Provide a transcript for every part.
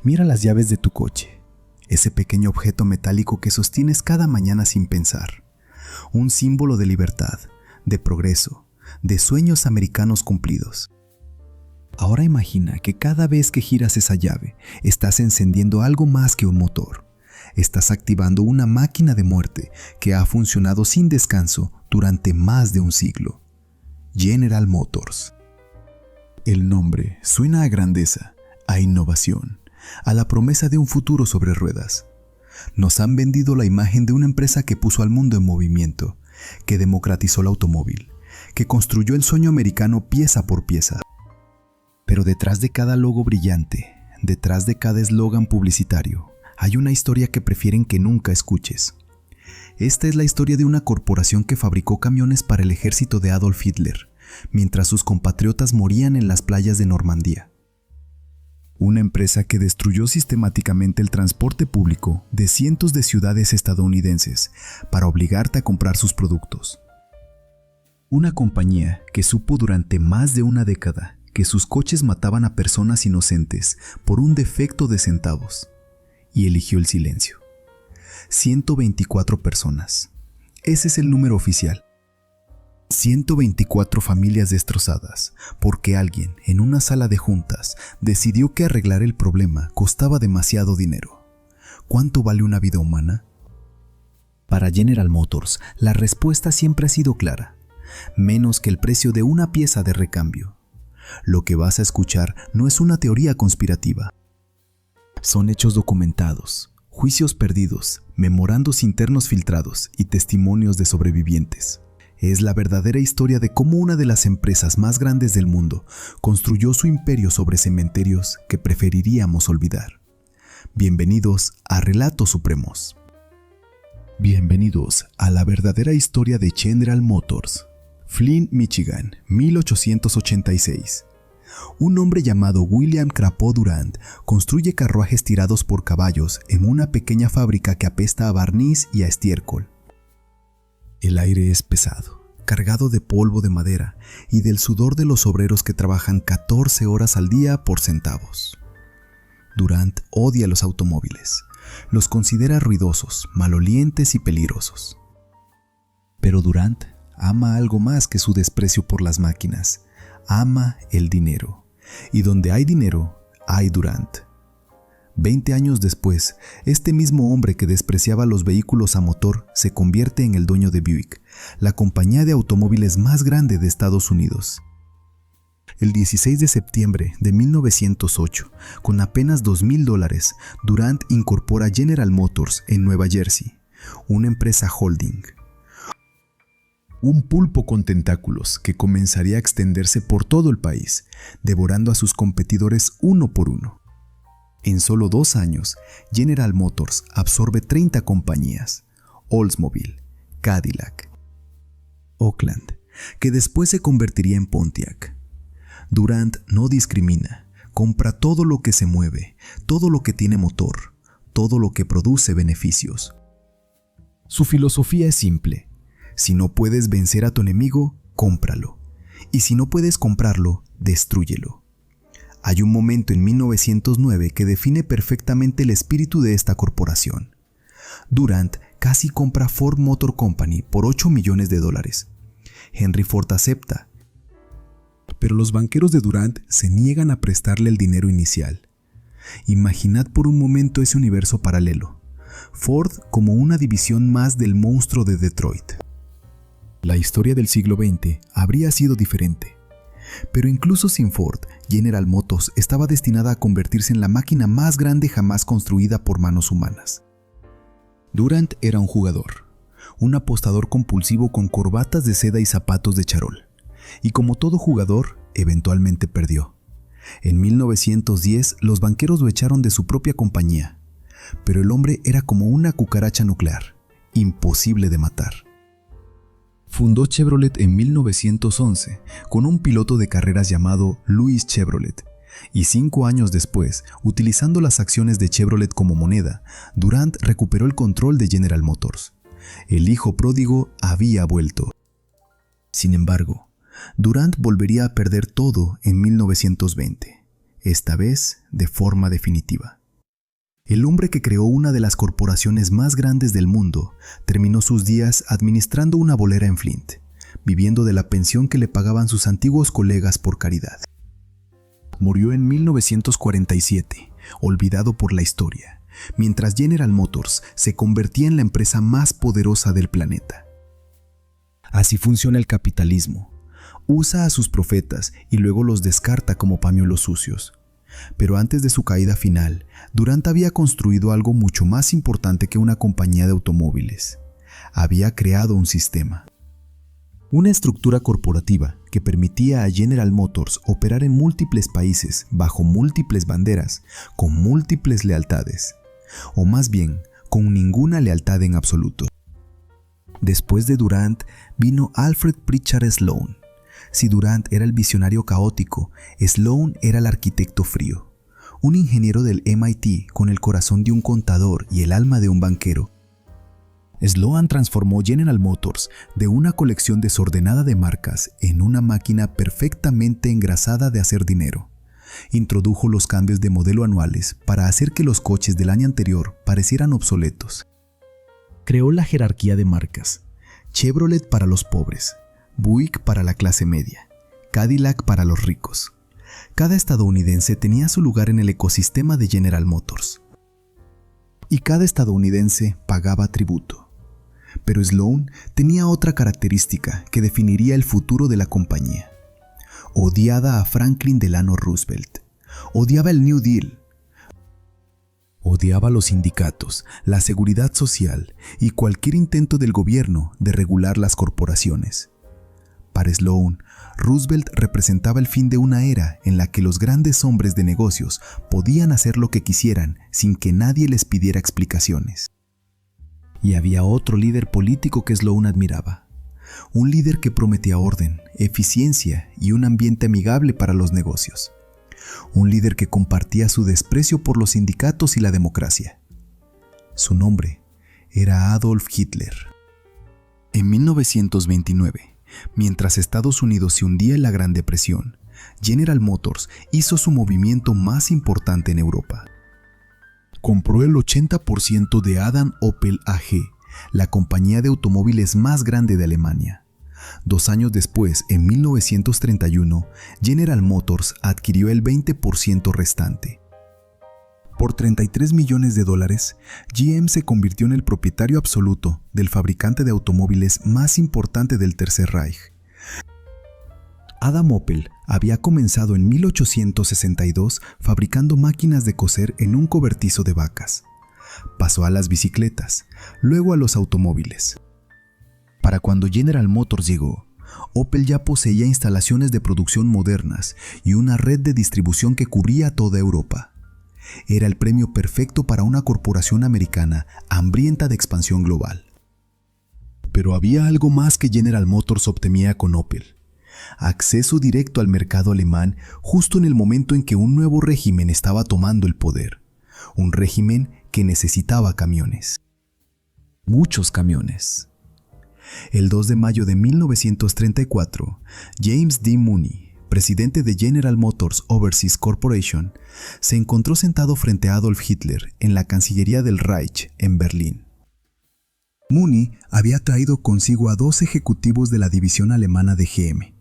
Mira las llaves de tu coche, ese pequeño objeto metálico que sostienes cada mañana sin pensar. Un símbolo de libertad, de progreso, de sueños americanos cumplidos. Ahora imagina que cada vez que giras esa llave, estás encendiendo algo más que un motor. Estás activando una máquina de muerte que ha funcionado sin descanso durante más de un siglo. General Motors. El nombre suena a grandeza, a innovación, a la promesa de un futuro sobre ruedas. Nos han vendido la imagen de una empresa que puso al mundo en movimiento, que democratizó el automóvil, que construyó el sueño americano pieza por pieza. Pero detrás de cada logo brillante, detrás de cada eslogan publicitario, hay una historia que prefieren que nunca escuches. Esta es la historia de una corporación que fabricó camiones para el ejército de Adolf Hitler, mientras sus compatriotas morían en las playas de Normandía. Una empresa que destruyó sistemáticamente el transporte público de cientos de ciudades estadounidenses para obligarte a comprar sus productos. Una compañía que supo durante más de una década que sus coches mataban a personas inocentes por un defecto de centavos, y eligió el silencio. 124 personas. Ese es el número oficial. 124 familias destrozadas porque alguien en una sala de juntas decidió que arreglar el problema costaba demasiado dinero. ¿Cuánto vale una vida humana? Para General Motors, la respuesta siempre ha sido clara: menos que el precio de una pieza de recambio. Lo que vas a escuchar no es una teoría conspirativa. Son hechos documentados, juicios perdidos, memorandos internos filtrados y testimonios de sobrevivientes. Es la verdadera historia de cómo una de las empresas más grandes del mundo construyó su imperio sobre cementerios que preferiríamos olvidar. Bienvenidos a Relatos Supremos. Bienvenidos a la verdadera historia de General Motors. Flint, Michigan, 1886. Un hombre llamado William Crapo Durant construye carruajes tirados por caballos en una pequeña fábrica que apesta a barniz y a estiércol. El aire es pesado, cargado de polvo de madera y del sudor de los obreros que trabajan 14 horas al día por centavos. Durant odia los automóviles, los considera ruidosos, malolientes y peligrosos. Pero Durant ama algo más que su desprecio por las máquinas. Ama el dinero. Y donde hay dinero, hay Durant. 20 años después, este mismo hombre que despreciaba los vehículos a motor se convierte en el dueño de Buick, la compañía de automóviles más grande de Estados Unidos. El 16 de septiembre de 1908, con apenas $2,000, Durant incorpora General Motors en Nueva Jersey, una empresa holding. Un pulpo con tentáculos que comenzaría a extenderse por todo el país, devorando a sus competidores uno por uno. En solo 2 años, General Motors absorbe 30 compañías: Oldsmobile, Cadillac, Oakland, que después se convertiría en Pontiac. Durant no discrimina, compra todo lo que se mueve, todo lo que tiene motor, todo lo que produce beneficios. Su filosofía es simple: si no puedes vencer a tu enemigo, cómpralo. Y si no puedes comprarlo, destrúyelo. Hay un momento en 1909 que define perfectamente el espíritu de esta corporación. Durant casi compra Ford Motor Company por $8 millones. Henry Ford acepta, pero los banqueros de Durant se niegan a prestarle el dinero inicial. Imaginad por un momento ese universo paralelo. Ford como una división más del monstruo de Detroit. La historia del siglo XX habría sido diferente. Pero incluso sin Ford, General Motors estaba destinada a convertirse en la máquina más grande jamás construida por manos humanas. Durant era un jugador, un apostador compulsivo con corbatas de seda y zapatos de charol. Y como todo jugador, eventualmente perdió. En 1910, los banqueros lo echaron de su propia compañía. Pero el hombre era como una cucaracha nuclear, imposible de matar. Fundó Chevrolet en 1911 con un piloto de carreras llamado Louis Chevrolet, y 5 años después, utilizando las acciones de Chevrolet como moneda, Durant recuperó el control de General Motors. El hijo pródigo había vuelto. Sin embargo, Durant volvería a perder todo en 1920, esta vez de forma definitiva. El hombre que creó una de las corporaciones más grandes del mundo terminó sus días administrando una bolera en Flint, viviendo de la pensión que le pagaban sus antiguos colegas por caridad. Murió en 1947, olvidado por la historia, mientras General Motors se convertía en la empresa más poderosa del planeta. Así funciona el capitalismo. Usa a sus profetas y luego los descarta como pañuelos sucios. Pero antes de su caída final, Durant había construido algo mucho más importante que una compañía de automóviles. Había creado un sistema. Una estructura corporativa que permitía a General Motors operar en múltiples países, bajo múltiples banderas, con múltiples lealtades, o más bien, con ninguna lealtad en absoluto. Después de Durant vino Alfred Pritchard Sloan. Si Durant era el visionario caótico, Sloan era el arquitecto frío, un ingeniero del MIT con el corazón de un contador y el alma de un banquero. Sloan transformó General Motors de una colección desordenada de marcas en una máquina perfectamente engrasada de hacer dinero. Introdujo los cambios de modelo anuales para hacer que los coches del año anterior parecieran obsoletos. Creó la jerarquía de marcas: Chevrolet para los pobres, Buick para la clase media, Cadillac para los ricos. Cada estadounidense tenía su lugar en el ecosistema de General Motors. Y cada estadounidense pagaba tributo. Pero Sloan tenía otra característica que definiría el futuro de la compañía. Odiaba a Franklin Delano Roosevelt. Odiaba el New Deal. Odiaba los sindicatos, la seguridad social y cualquier intento del gobierno de regular las corporaciones. Para Sloan, Roosevelt representaba el fin de una era en la que los grandes hombres de negocios podían hacer lo que quisieran sin que nadie les pidiera explicaciones. Y había otro líder político que Sloan admiraba. Un líder que prometía orden, eficiencia y un ambiente amigable para los negocios. Un líder que compartía su desprecio por los sindicatos y la democracia. Su nombre era Adolf Hitler. En 1929, mientras Estados Unidos se hundía en la Gran Depresión, General Motors hizo su movimiento más importante en Europa. Compró el 80% de Adam Opel AG, la compañía de automóviles más grande de Alemania. 2 años después, en 1931, General Motors adquirió el 20% restante. Por $33 millones, GM se convirtió en el propietario absoluto del fabricante de automóviles más importante del Tercer Reich. Adam Opel había comenzado en 1862 fabricando máquinas de coser en un cobertizo de vacas. Pasó a las bicicletas, luego a los automóviles. Para cuando General Motors llegó, Opel ya poseía instalaciones de producción modernas y una red de distribución que cubría toda Europa. Era el premio perfecto para una corporación americana hambrienta de expansión global. Pero había algo más que General Motors obtenía con Opel: acceso directo al mercado alemán justo en el momento en que un nuevo régimen estaba tomando el poder. Un régimen que necesitaba camiones. Muchos camiones. El 2 de mayo de 1934, James D. Mooney, presidente de General Motors Overseas Corporation, se encontró sentado frente a Adolf Hitler en la Cancillería del Reich en Berlín. Mooney había traído consigo a 2 ejecutivos de la división alemana de GM.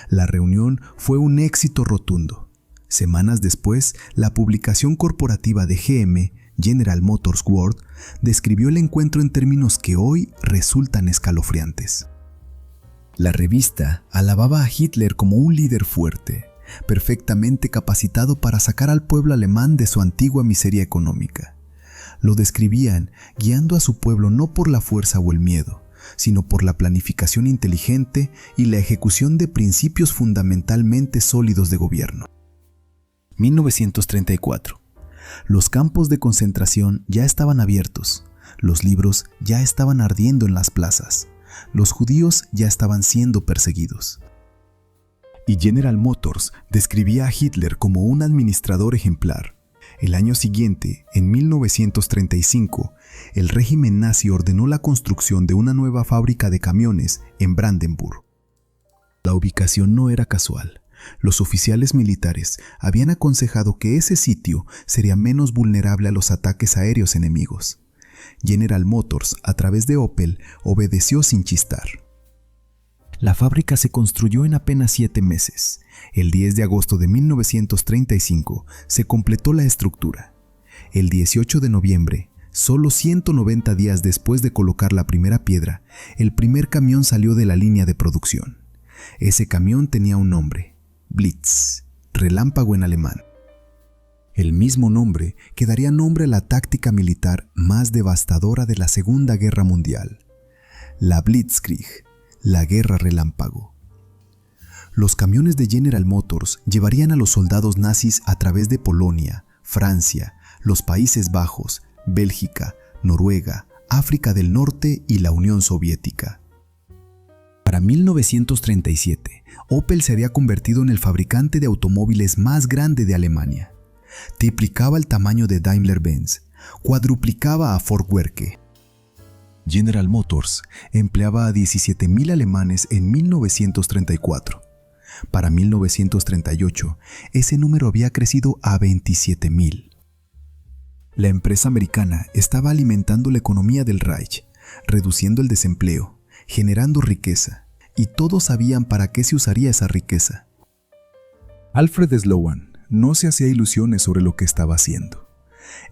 La reunión fue un éxito rotundo. Semanas después, la publicación corporativa de GM, General Motors World, describió el encuentro en términos que hoy resultan escalofriantes. La revista alababa a Hitler como un líder fuerte, perfectamente capacitado para sacar al pueblo alemán de su antigua miseria económica. Lo describían guiando a su pueblo no por la fuerza o el miedo, sino por la planificación inteligente y la ejecución de principios fundamentalmente sólidos de gobierno. 1934. Los campos de concentración ya estaban abiertos, los libros ya estaban ardiendo en las plazas, los judíos ya estaban siendo perseguidos. Y General Motors describía a Hitler como un administrador ejemplar. El año siguiente, en 1935, el régimen nazi ordenó la construcción de una nueva fábrica de camiones en Brandenburg. La ubicación no era casual. Los oficiales militares habían aconsejado que ese sitio sería menos vulnerable a los ataques aéreos enemigos. General Motors, a través de Opel, obedeció sin chistar. La fábrica se construyó en apenas 7 meses. El 10 de agosto de 1935 se completó la estructura. El 18 de noviembre, solo 190 días después de colocar la primera piedra, el primer camión salió de la línea de producción. Ese camión tenía un nombre: Blitz, relámpago en alemán. El mismo nombre que daría nombre a la táctica militar más devastadora de la Segunda Guerra Mundial: la Blitzkrieg, la guerra relámpago. Los camiones de General Motors llevarían a los soldados nazis a través de Polonia, Francia, los Países Bajos, Bélgica, Noruega, África del Norte y la Unión Soviética. Para 1937, Opel se había convertido en el fabricante de automóviles más grande de Alemania. Triplicaba el tamaño de Daimler-Benz, cuadruplicaba a Ford Werke. General Motors empleaba a 17,000 alemanes en 1934. Para 1938, ese número había crecido a 27,000. La empresa americana estaba alimentando la economía del Reich, reduciendo el desempleo, generando riqueza, y todos sabían para qué se usaría esa riqueza. Alfred Sloan no se hacía ilusiones sobre lo que estaba haciendo.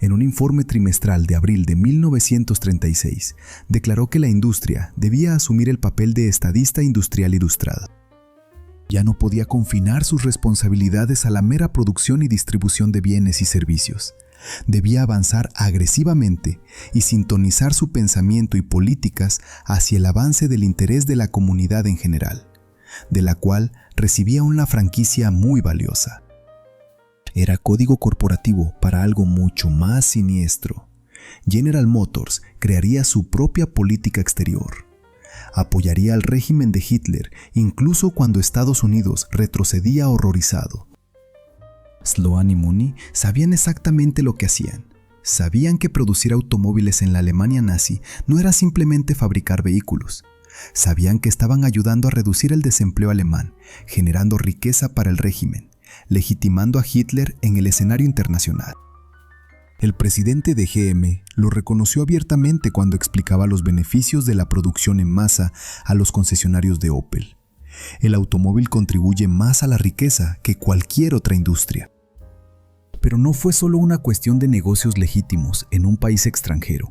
En un informe trimestral de abril de 1936, declaró que la industria debía asumir el papel de estadista industrial ilustrada. Ya no podía confinar sus responsabilidades a la mera producción y distribución de bienes y servicios. Debía avanzar agresivamente y sintonizar su pensamiento y políticas hacia el avance del interés de la comunidad en general, de la cual recibía una franquicia muy valiosa. Era código corporativo para algo mucho más siniestro. General Motors crearía su propia política exterior. Apoyaría al régimen de Hitler incluso cuando Estados Unidos retrocedía horrorizado. Sloan y Mooney sabían exactamente lo que hacían. Sabían que producir automóviles en la Alemania nazi no era simplemente fabricar vehículos. Sabían que estaban ayudando a reducir el desempleo alemán, generando riqueza para el régimen, legitimando a Hitler en el escenario internacional. El presidente de GM lo reconoció abiertamente cuando explicaba los beneficios de la producción en masa a los concesionarios de Opel. El automóvil contribuye más a la riqueza que cualquier otra industria. Pero no fue solo una cuestión de negocios legítimos en un país extranjero.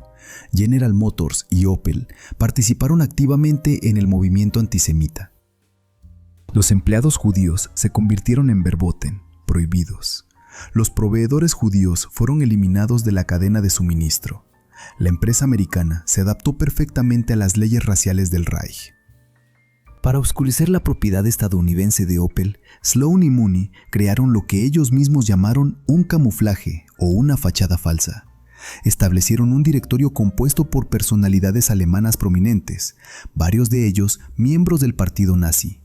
General Motors y Opel participaron activamente en el movimiento antisemita. Los empleados judíos se convirtieron en verboten, prohibidos. Los proveedores judíos fueron eliminados de la cadena de suministro. La empresa americana se adaptó perfectamente a las leyes raciales del Reich. Para oscurecer la propiedad estadounidense de Opel, Sloan y Mooney crearon lo que ellos mismos llamaron un camuflaje o una fachada falsa. Establecieron un directorio compuesto por personalidades alemanas prominentes, varios de ellos miembros del partido nazi.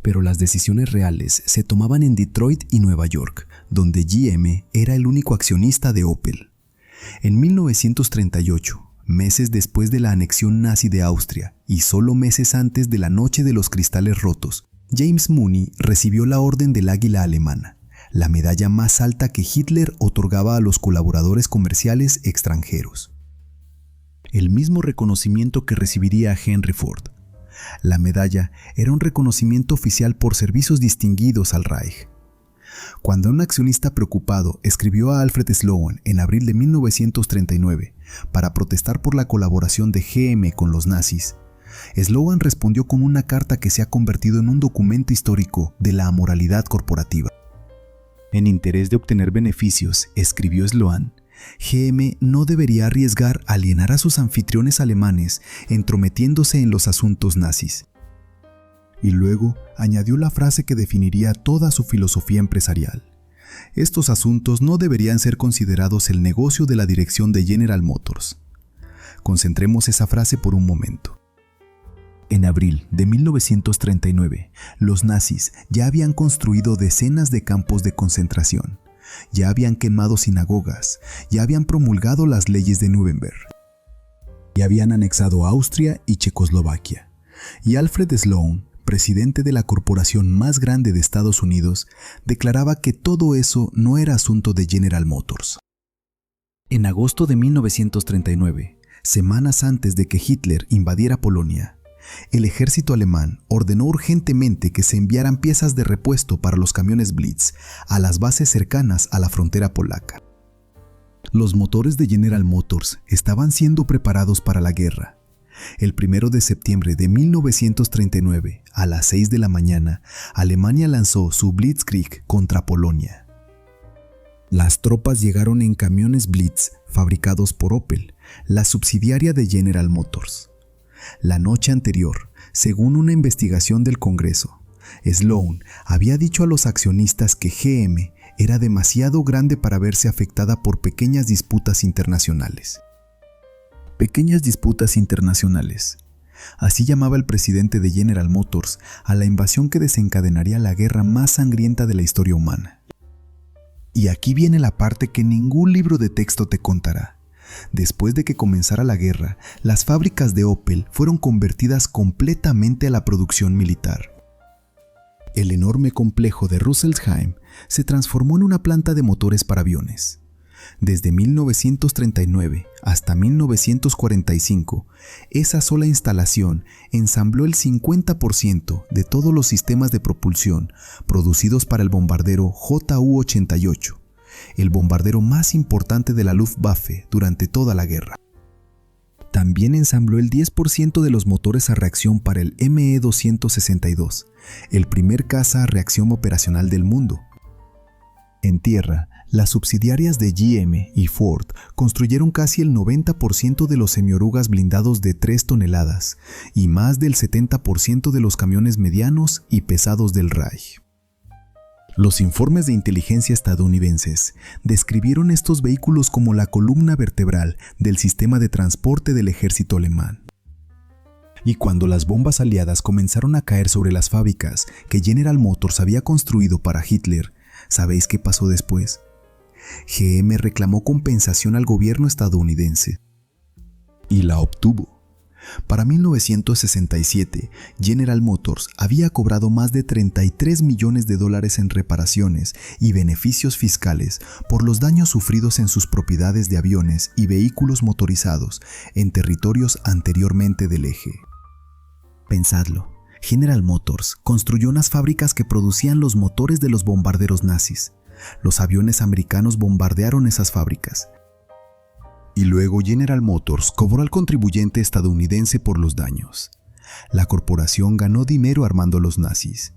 Pero las decisiones reales se tomaban en Detroit y Nueva York, donde GM era el único accionista de Opel. En 1938, meses después de la anexión nazi de Austria y solo meses antes de la Noche de los Cristales Rotos, James Mooney recibió la Orden del Águila Alemana, la medalla más alta que Hitler otorgaba a los colaboradores comerciales extranjeros. El mismo reconocimiento que recibiría Henry Ford. La medalla era un reconocimiento oficial por servicios distinguidos al Reich. Cuando un accionista preocupado escribió a Alfred Sloan en abril de 1939 para protestar por la colaboración de GM con los nazis, Sloan respondió con una carta que se ha convertido en un documento histórico de la amoralidad corporativa. En interés de obtener beneficios, escribió Sloan, GM no debería arriesgar a alienar a sus anfitriones alemanes entrometiéndose en los asuntos nazis. Y luego añadió la frase que definiría toda su filosofía empresarial. Estos asuntos no deberían ser considerados el negocio de la dirección de General Motors. Concentremos esa frase por un momento. En abril de 1939, los nazis ya habían construido decenas de campos de concentración, ya habían quemado sinagogas, ya habían promulgado las leyes de Nuremberg, ya habían anexado Austria y Checoslovaquia. Y Alfred Sloan presidente de la corporación más grande de Estados Unidos, declaraba que todo eso no era asunto de General Motors. En agosto de 1939, semanas antes de que Hitler invadiera Polonia, el ejército alemán ordenó urgentemente que se enviaran piezas de repuesto para los camiones Blitz a las bases cercanas a la frontera polaca. Los motores de General Motors estaban siendo preparados para la guerra. El 1 de septiembre de 1939, a las 6 de la mañana, Alemania lanzó su Blitzkrieg contra Polonia. Las tropas llegaron en camiones Blitz fabricados por Opel, la subsidiaria de General Motors. La noche anterior, según una investigación del Congreso, Sloan había dicho a los accionistas que GM era demasiado grande para verse afectada por pequeñas disputas internacionales. Pequeñas disputas internacionales. Así llamaba el presidente de General Motors a la invasión que desencadenaría la guerra más sangrienta de la historia humana. Y aquí viene la parte que ningún libro de texto te contará. Después de que comenzara la guerra, las fábricas de Opel fueron convertidas completamente a la producción militar. El enorme complejo de Rüsselsheim se transformó en una planta de motores para aviones. Desde 1939 hasta 1945, esa sola instalación ensambló el 50% de todos los sistemas de propulsión producidos para el bombardero Ju-88, el bombardero más importante de la Luftwaffe durante toda la guerra. También ensambló el 10% de los motores a reacción para el Me-262, el primer caza a reacción operacional del mundo. En tierra, las subsidiarias de GM y Ford construyeron casi el 90% de los semiorugas blindados de 3 toneladas y más del 70% de los camiones medianos y pesados del Reich. Los informes de inteligencia estadounidenses describieron estos vehículos como la columna vertebral del sistema de transporte del ejército alemán. Y cuando las bombas aliadas comenzaron a caer sobre las fábricas que General Motors había construido para Hitler, ¿sabéis qué pasó después? GM reclamó compensación al gobierno estadounidense y la obtuvo. Para 1967, General Motors había cobrado más de $33 millones en reparaciones y beneficios fiscales por los daños sufridos en sus propiedades de aviones y vehículos motorizados en territorios anteriormente del eje. Pensadlo, General Motors construyó unas fábricas que producían los motores de los bombarderos nazis. Los aviones americanos bombardearon esas fábricas. Y luego General Motors cobró al contribuyente estadounidense por los daños. La corporación ganó dinero armando a los nazis.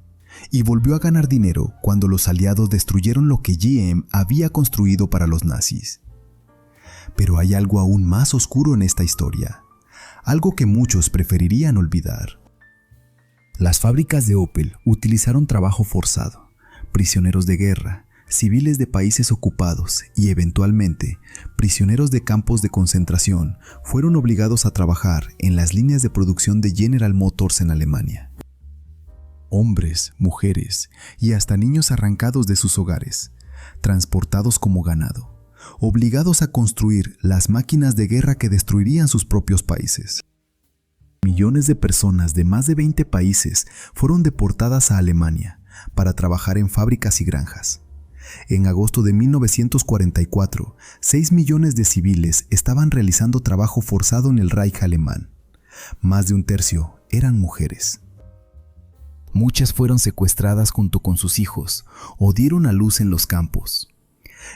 Y volvió a ganar dinero cuando los aliados destruyeron lo que GM había construido para los nazis. Pero hay algo aún más oscuro en esta historia. Algo que muchos preferirían olvidar. Las fábricas de Opel utilizaron trabajo forzado, prisioneros de guerra, civiles de países ocupados y, eventualmente, prisioneros de campos de concentración fueron obligados a trabajar en las líneas de producción de General Motors en Alemania. Hombres, mujeres y hasta niños arrancados de sus hogares, transportados como ganado, obligados a construir las máquinas de guerra que destruirían sus propios países. Millones de personas de más de 20 países fueron deportadas a Alemania para trabajar en fábricas y granjas. En agosto de 1944, 6 millones de civiles estaban realizando trabajo forzado en el Reich alemán. Más de un tercio eran mujeres. Muchas fueron secuestradas junto con sus hijos o dieron a luz en los campos.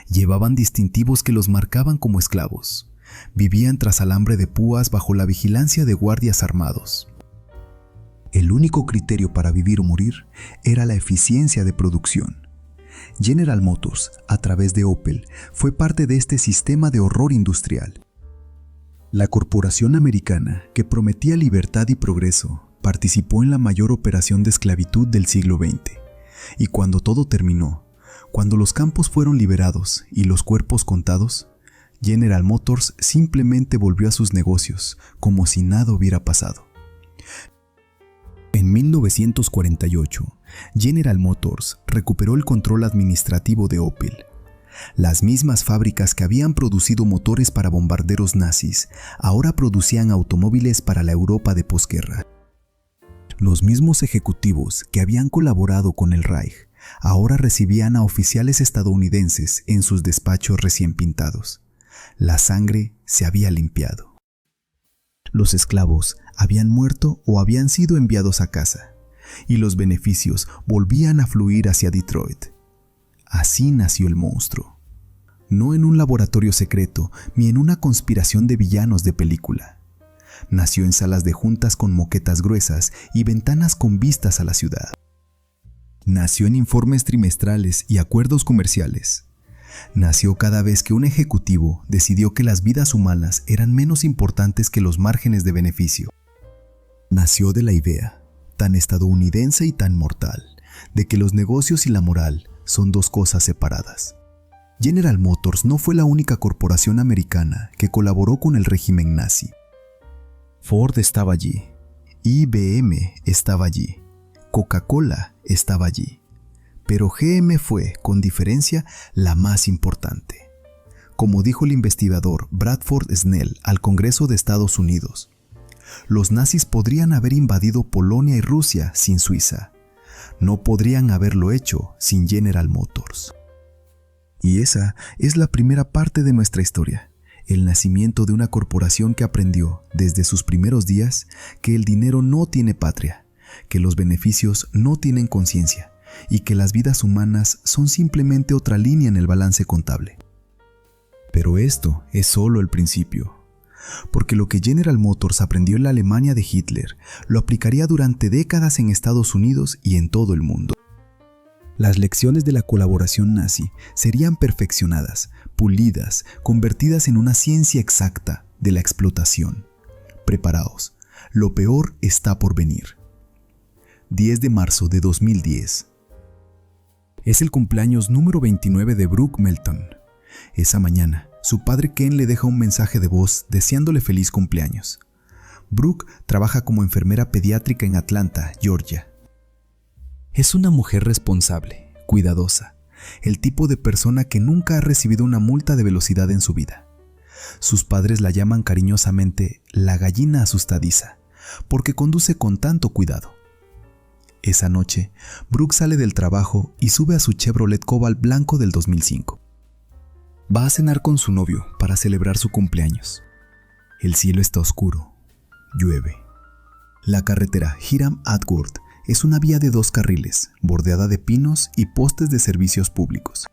Llevaban distintivos que los marcaban como esclavos. Vivían tras alambre de púas bajo la vigilancia de guardias armados. El único criterio para vivir o morir era la eficiencia de producción. General Motors, a través de Opel, fue parte de este sistema de horror industrial. La corporación americana, que prometía libertad y progreso, participó en la mayor operación de esclavitud del siglo XX. Y cuando todo terminó, cuando los campos fueron liberados y los cuerpos contados, General Motors simplemente volvió a sus negocios como si nada hubiera pasado. En 1948, General Motors recuperó el control administrativo de Opel. Las mismas fábricas que habían producido motores para bombarderos nazis ahora producían automóviles para la Europa de posguerra. Los mismos ejecutivos que habían colaborado con el Reich ahora recibían a oficiales estadounidenses en sus despachos recién pintados. La sangre se había limpiado. Los esclavos habían muerto o habían sido enviados a casa, y los beneficios volvían a fluir hacia Detroit. Así nació el monstruo. No en un laboratorio secreto ni en una conspiración de villanos de película. Nació en salas de juntas con moquetas gruesas y ventanas con vistas a la ciudad. Nació en informes trimestrales y acuerdos comerciales. Nació cada vez que un ejecutivo decidió que las vidas humanas eran menos importantes que los márgenes de beneficio. Nació de la idea, tan estadounidense y tan mortal, de que los negocios y la moral son dos cosas separadas. General Motors no fue la única corporación americana que colaboró con el régimen nazi. Ford estaba allí, IBM estaba allí, Coca-Cola estaba allí, pero GM fue, con diferencia, la más importante. Como dijo el investigador Bradford Snell al Congreso de Estados Unidos, los nazis podrían haber invadido Polonia y Rusia sin Suiza. No podrían haberlo hecho sin General Motors. Y esa es la primera parte de nuestra historia, el nacimiento de una corporación que aprendió, desde sus primeros días, que el dinero no tiene patria, que los beneficios no tienen conciencia y que las vidas humanas son simplemente otra línea en el balance contable. Pero esto es solo el principio, porque lo que General Motors aprendió en la Alemania de Hitler lo aplicaría durante décadas en Estados Unidos y en todo el mundo. Las lecciones de la colaboración nazi serían perfeccionadas, pulidas, convertidas en una ciencia exacta de la explotación. Preparaos, lo peor está por venir. 10 de marzo de 2010. Es el cumpleaños número 29 de Brooke Melton. Esa mañana, su padre Ken le deja un mensaje de voz deseándole feliz cumpleaños. Brooke trabaja como enfermera pediátrica en Atlanta, Georgia. Es una mujer responsable, cuidadosa, el tipo de persona que nunca ha recibido una multa de velocidad en su vida. Sus padres la llaman cariñosamente la gallina asustadiza, porque conduce con tanto cuidado. Esa noche, Brooke sale del trabajo y sube a su Chevrolet Cobalt blanco del 2005. Va a cenar con su novio para celebrar su cumpleaños. El cielo está oscuro. Llueve. La carretera Hiram Atwood es una vía de 2 carriles, bordeada de pinos y postes de servicios públicos.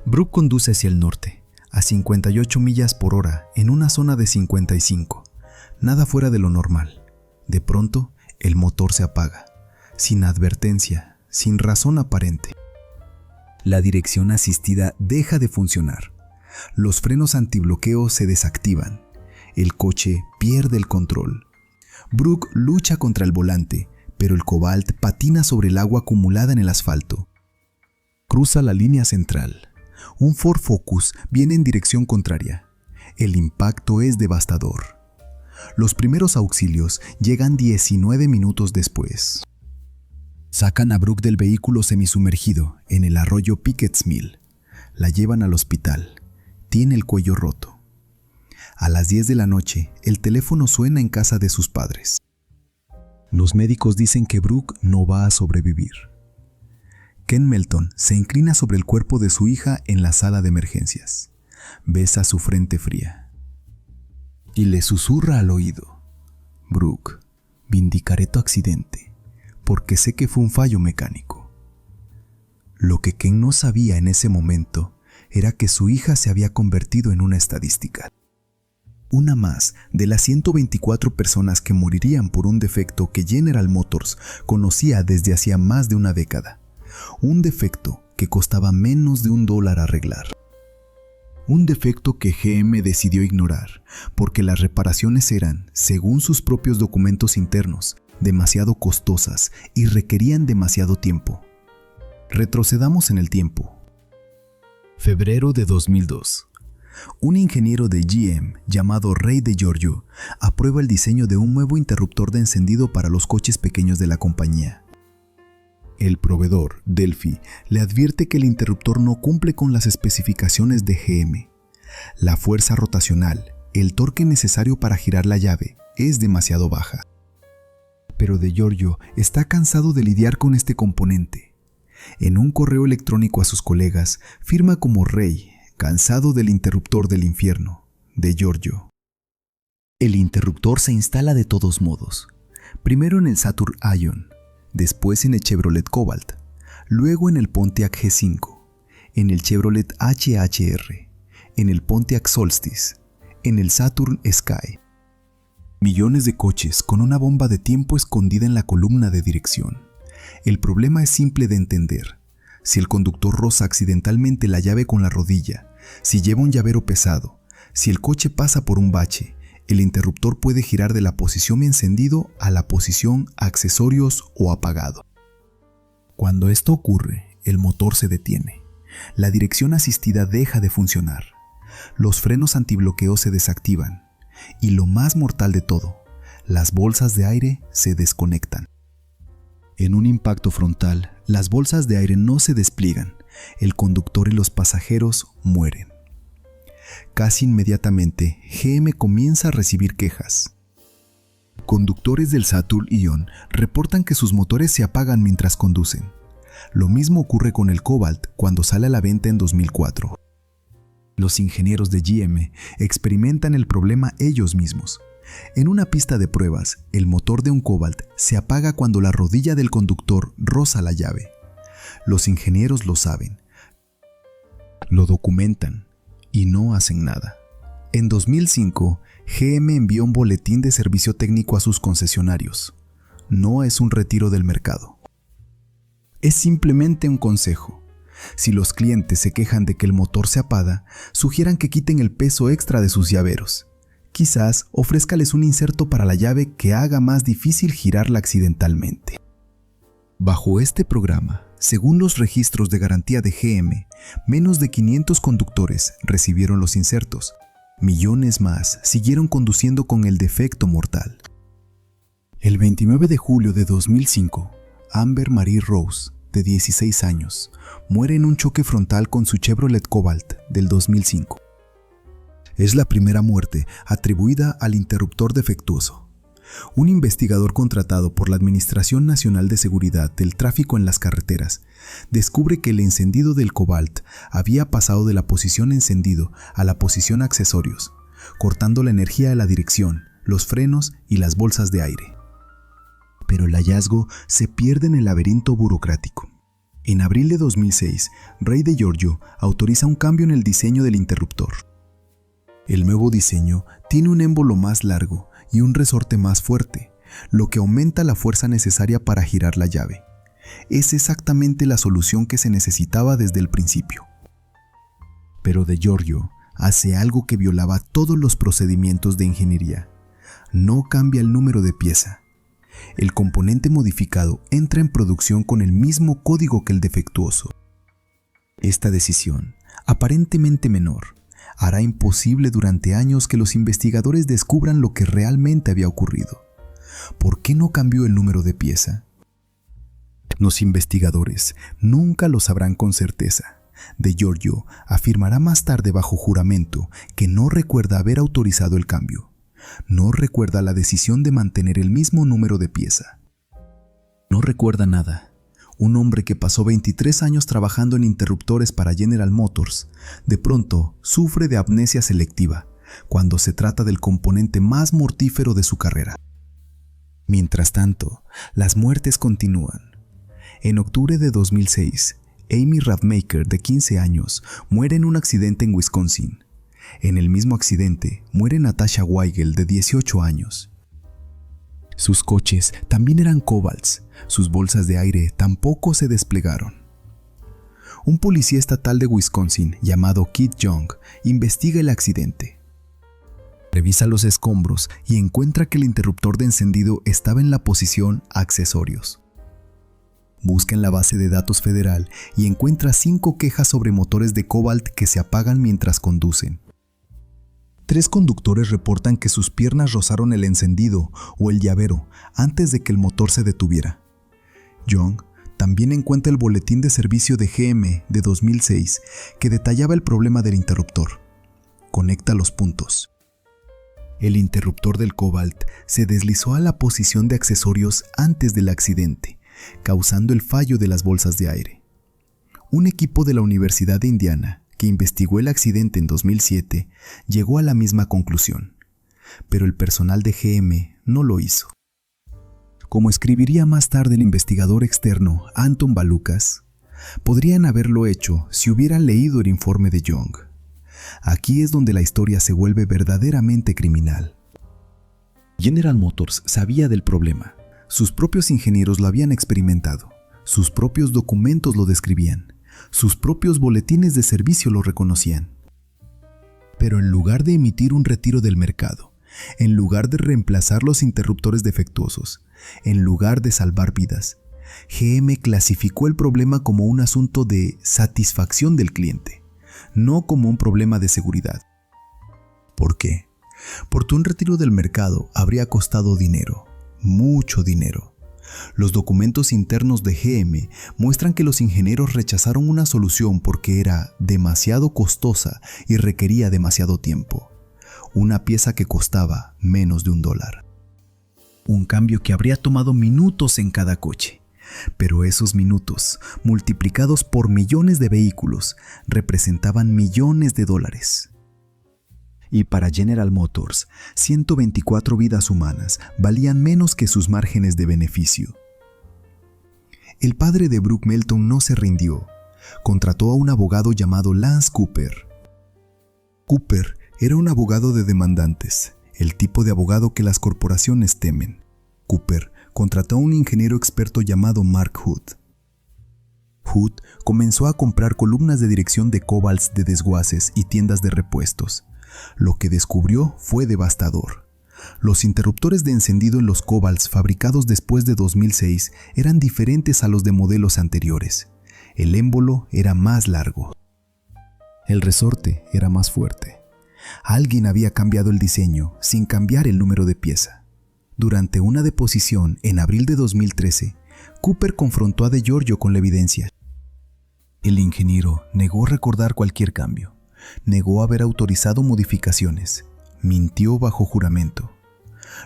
Brooke conduce hacia el norte, a 58 millas por hora en una zona de 55, nada fuera de lo normal. De pronto, el motor se apaga, sin advertencia, sin razón aparente. La dirección asistida deja de funcionar. Los frenos antibloqueo se desactivan. El coche pierde el control. Brooke lucha contra el volante, pero el Cobalt patina sobre el agua acumulada en el asfalto. Cruza la línea central. Un Ford Focus viene en dirección contraria. El impacto es devastador. Los primeros auxilios llegan 19 minutos después. Sacan a Brooke del vehículo semisumergido en el arroyo Pickett's Mill. La llevan al hospital. Tiene el cuello roto. A las 10 de la noche, el teléfono suena en casa de sus padres. Los médicos dicen que Brooke no va a sobrevivir. Ken Melton se inclina sobre el cuerpo de su hija en la sala de emergencias. Besa su frente fría. Y le susurra al oído: Brooke, vindicaré tu accidente, porque sé que fue un fallo mecánico. Lo que Ken no sabía en ese momento era que su hija se había convertido en una estadística. Una más de las 124 personas que morirían por un defecto que General Motors conocía desde hacía más de una década. Un defecto que costaba menos de $1 arreglar. Un defecto que GM decidió ignorar porque las reparaciones eran, según sus propios documentos internos, demasiado costosas y requerían demasiado tiempo. Retrocedamos en el tiempo. Febrero de 2002. Un ingeniero de GM llamado Ray DeGiorgio aprueba el diseño de un nuevo interruptor de encendido para los coches pequeños de la compañía. El proveedor, Delphi, le advierte que el interruptor no cumple con las especificaciones de GM. La fuerza rotacional, el torque necesario para girar la llave, es demasiado baja. Pero De Giorgio está cansado de lidiar con este componente. En un correo electrónico a sus colegas, firma como rey, cansado del interruptor del infierno, De Giorgio. El interruptor se instala de todos modos, primero en el Saturn Ion, después en el Chevrolet Cobalt, luego en el Pontiac G5, en el Chevrolet HHR, en el Pontiac Solstice, en el Saturn Sky. Millones de coches con una bomba de tiempo escondida en la columna de dirección. El problema es simple de entender. Si el conductor roza accidentalmente la llave con la rodilla, si lleva un llavero pesado, si el coche pasa por un bache, el interruptor puede girar de la posición encendido a la posición accesorios o apagado. Cuando esto ocurre, el motor se detiene. La dirección asistida deja de funcionar. Los frenos antibloqueo se desactivan. Y lo más mortal de todo, las bolsas de aire se desconectan. En un impacto frontal, las bolsas de aire no se despliegan. El conductor y los pasajeros mueren. Casi inmediatamente, GM comienza a recibir quejas. Conductores del Saturn Ion reportan que sus motores se apagan mientras conducen. Lo mismo ocurre con el Cobalt cuando sale a la venta en 2004. Los ingenieros de GM experimentan el problema ellos mismos. En una pista de pruebas, el motor de un Cobalt se apaga cuando la rodilla del conductor roza la llave. Los ingenieros lo saben, lo documentan y no hacen nada. En 2005, GM envió un boletín de servicio técnico a sus concesionarios. No es un retiro del mercado. Es simplemente un consejo. Si los clientes se quejan de que el motor se apaga, sugieran que quiten el peso extra de sus llaveros. Quizás ofrézcales un inserto para la llave que haga más difícil girarla accidentalmente. Bajo este programa, según los registros de garantía de GM, menos de 500 conductores recibieron los insertos. Millones más siguieron conduciendo con el defecto mortal. El 29 de julio de 2005, Amber Marie Rose, de 16 años, muere en un choque frontal con su Chevrolet Cobalt del 2005. Es la primera muerte atribuida al interruptor defectuoso. Un investigador contratado por la Administración Nacional de Seguridad del Tráfico en las Carreteras descubre que el encendido del Cobalt había pasado de la posición encendido a la posición accesorios, cortando la energía de la dirección, los frenos y las bolsas de aire. Pero el hallazgo se pierde en el laberinto burocrático. En abril de 2006, Ray De Giorgio autoriza un cambio en el diseño del interruptor. El nuevo diseño tiene un émbolo más largo y un resorte más fuerte, lo que aumenta la fuerza necesaria para girar la llave. Es exactamente la solución que se necesitaba desde el principio. Pero De Giorgio hace algo que violaba todos los procedimientos de ingeniería. No cambia el número de pieza. El componente modificado entra en producción con el mismo código que el defectuoso. Esta decisión, aparentemente menor, hará imposible durante años que los investigadores descubran lo que realmente había ocurrido. ¿Por qué no cambió el número de pieza? Los investigadores nunca lo sabrán con certeza. De Giorgio afirmará más tarde bajo juramento que no recuerda haber autorizado el cambio. No recuerda la decisión de mantener el mismo número de pieza. No recuerda nada. Un hombre que pasó 23 años trabajando en interruptores para General Motors, de pronto sufre de amnesia selectiva cuando se trata del componente más mortífero de su carrera. Mientras tanto, las muertes continúan. En octubre de 2006, Amy Radmacher, de 15 años, muere en un accidente en Wisconsin. En el mismo accidente, muere Natasha Weigel, de 18 años. Sus coches también eran Cobalts, sus bolsas de aire tampoco se desplegaron. Un policía estatal de Wisconsin, llamado Keith Young, investiga el accidente. Revisa los escombros y encuentra que el interruptor de encendido estaba en la posición accesorios. Busca en la base de datos federal y encuentra 5 quejas sobre motores de Cobalt que se apagan mientras conducen. 3 conductores reportan que sus piernas rozaron el encendido o el llavero antes de que el motor se detuviera. Young también encuentra el boletín de servicio de GM de 2006 que detallaba el problema del interruptor. Conecta los puntos. El interruptor del Cobalt se deslizó a la posición de accesorios antes del accidente, causando el fallo de las bolsas de aire. Un equipo de la Universidad de Indiana, que investigó el accidente en 2007, llegó a la misma conclusión, pero el personal de GM no lo hizo. Como escribiría más tarde el investigador externo Anton Balukas, podrían haberlo hecho si hubieran leído el informe de Young. Aquí es donde la historia se vuelve verdaderamente criminal. General Motors sabía del problema. Sus propios ingenieros lo habían experimentado. Sus propios documentos lo describían. Sus propios boletines de servicio lo reconocían. Pero en lugar de emitir un retiro del mercado, en lugar de reemplazar los interruptores defectuosos, en lugar de salvar vidas, GM clasificó el problema como un asunto de satisfacción del cliente, no como un problema de seguridad. ¿Por qué? Porque un retiro del mercado habría costado dinero, mucho dinero. Los documentos internos de GM muestran que los ingenieros rechazaron una solución porque era demasiado costosa y requería demasiado tiempo. Una pieza que costaba menos de $1. Un cambio que habría tomado minutos en cada coche. Pero esos minutos, multiplicados por millones de vehículos, representaban millones de dólares. Y para General Motors, 124 vidas humanas valían menos que sus márgenes de beneficio. El padre de Brooke Melton no se rindió. Contrató a un abogado llamado Lance Cooper. Cooper era un abogado de demandantes, el tipo de abogado que las corporaciones temen. Cooper contrató a un ingeniero experto llamado Mark Hood. Hood comenzó a comprar columnas de dirección de Cobalts de desguaces y tiendas de repuestos. Lo que descubrió fue devastador. Los interruptores de encendido en los Cobalts fabricados después de 2006 eran diferentes a los de modelos anteriores. El émbolo era más largo. El resorte era más fuerte. Alguien había cambiado el diseño sin cambiar el número de pieza. Durante una deposición en abril de 2013, Cooper confrontó a DeGiorgio con la evidencia. El ingeniero negó recordar cualquier cambio, negó haber autorizado modificaciones, mintió bajo juramento.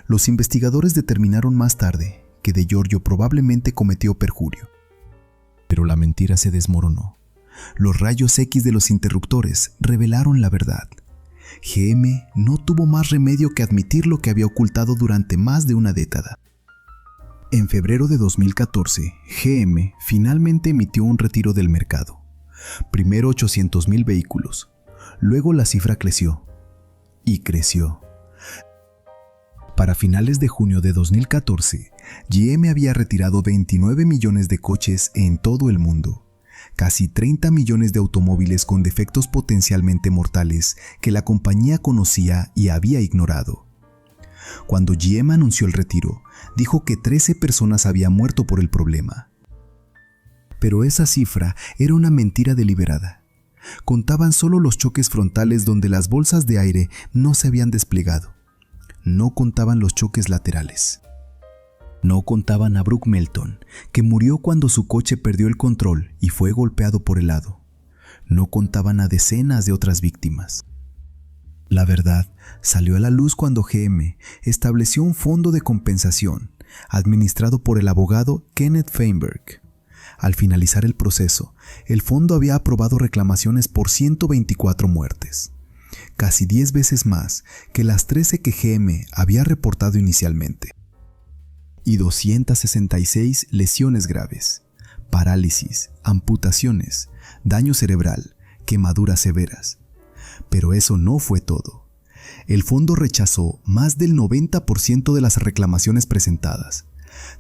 Los investigadores determinaron más tarde que DeGiorgio probablemente cometió perjurio. Pero la mentira se desmoronó. Los rayos X de los interruptores revelaron la verdad. GM no tuvo más remedio que admitir lo que había ocultado durante más de una década. En febrero de 2014, GM finalmente emitió un retiro del mercado. Primero 800,000 vehículos. Luego la cifra creció. Y creció. Para finales de junio de 2014, GM había retirado 29 millones de coches en todo el mundo. Casi 30 millones de automóviles con defectos potencialmente mortales que la compañía conocía y había ignorado. Cuando GM anunció el retiro, dijo que 13 personas habían muerto por el problema. Pero esa cifra era una mentira deliberada. Contaban solo los choques frontales donde las bolsas de aire no se habían desplegado. No contaban los choques laterales. No contaban a Brooke Melton, que murió cuando su coche perdió el control y fue golpeado por el hado. No contaban a decenas de otras víctimas. La verdad salió a la luz cuando GM estableció un fondo de compensación, administrado por el abogado Kenneth Feinberg. Al finalizar el proceso, el fondo había aprobado reclamaciones por 124 muertes, casi 10 veces más que las 13 que GM había reportado inicialmente. Y 266 lesiones graves, parálisis, amputaciones, daño cerebral, quemaduras severas. Pero eso no fue todo. El fondo rechazó más del 90% de las reclamaciones presentadas.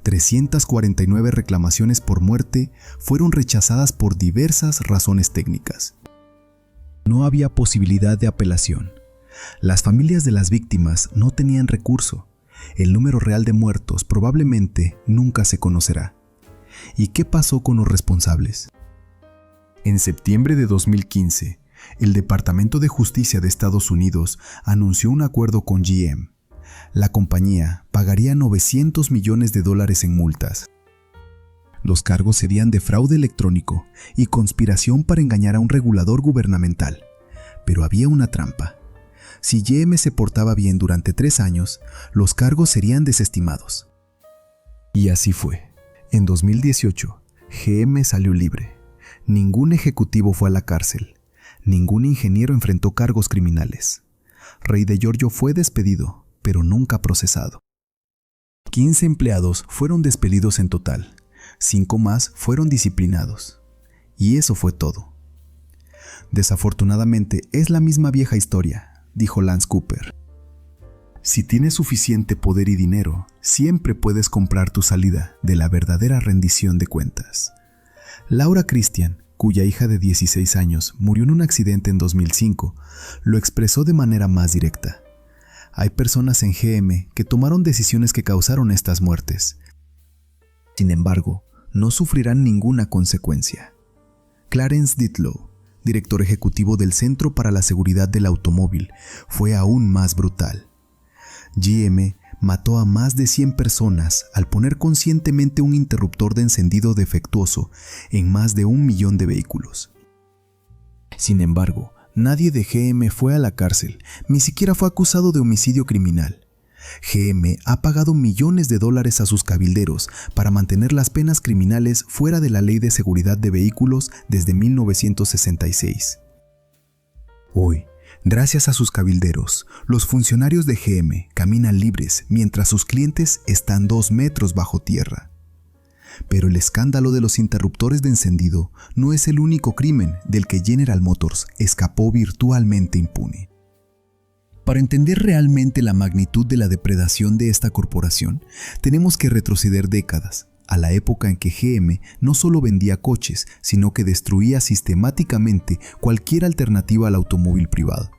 349 reclamaciones por muerte fueron rechazadas por diversas razones técnicas. No había posibilidad de apelación. Las familias de las víctimas no tenían recurso. El número real de muertos probablemente nunca se conocerá. ¿Y qué pasó con los responsables? En septiembre de 2015, el Departamento de Justicia de Estados Unidos anunció un acuerdo con GM. La compañía pagaría $900 millones en multas. Los cargos serían de fraude electrónico y conspiración para engañar a un regulador gubernamental. Pero había una trampa. Si GM se portaba bien durante 3 años, los cargos serían desestimados. Y así fue. En 2018, GM salió libre. Ningún ejecutivo fue a la cárcel. Ningún ingeniero enfrentó cargos criminales. Rey de Giorgio fue despedido, pero nunca procesado. 15 empleados fueron despedidos en total. 5 más fueron disciplinados. Y eso fue todo. Desafortunadamente, es la misma vieja historia, dijo Lance Cooper. Si tienes suficiente poder y dinero, siempre puedes comprar tu salida de la verdadera rendición de cuentas. Laura Christian, cuya hija de 16 años murió en un accidente en 2005, lo expresó de manera más directa. Hay personas en GM que tomaron decisiones que causaron estas muertes. Sin embargo, no sufrirán ninguna consecuencia. Clarence Ditlow, director ejecutivo del Centro para la Seguridad del Automóvil, fue aún más brutal. GM mató a más de 100 personas al poner conscientemente un interruptor de encendido defectuoso en más de 1 millón de vehículos. Sin embargo, nadie de GM fue a la cárcel, ni siquiera fue acusado de homicidio criminal. GM ha pagado millones de dólares a sus cabilderos para mantener las penas criminales fuera de la Ley de Seguridad de Vehículos desde 1966. Hoy, gracias a sus cabilderos, los funcionarios de GM caminan libres mientras sus clientes están 2 metros bajo tierra. Pero el escándalo de los interruptores de encendido no es el único crimen del que General Motors escapó virtualmente impune. Para entender realmente la magnitud de la depredación de esta corporación, tenemos que retroceder décadas, a la época en que GM no solo vendía coches, sino que destruía sistemáticamente cualquier alternativa al automóvil privado.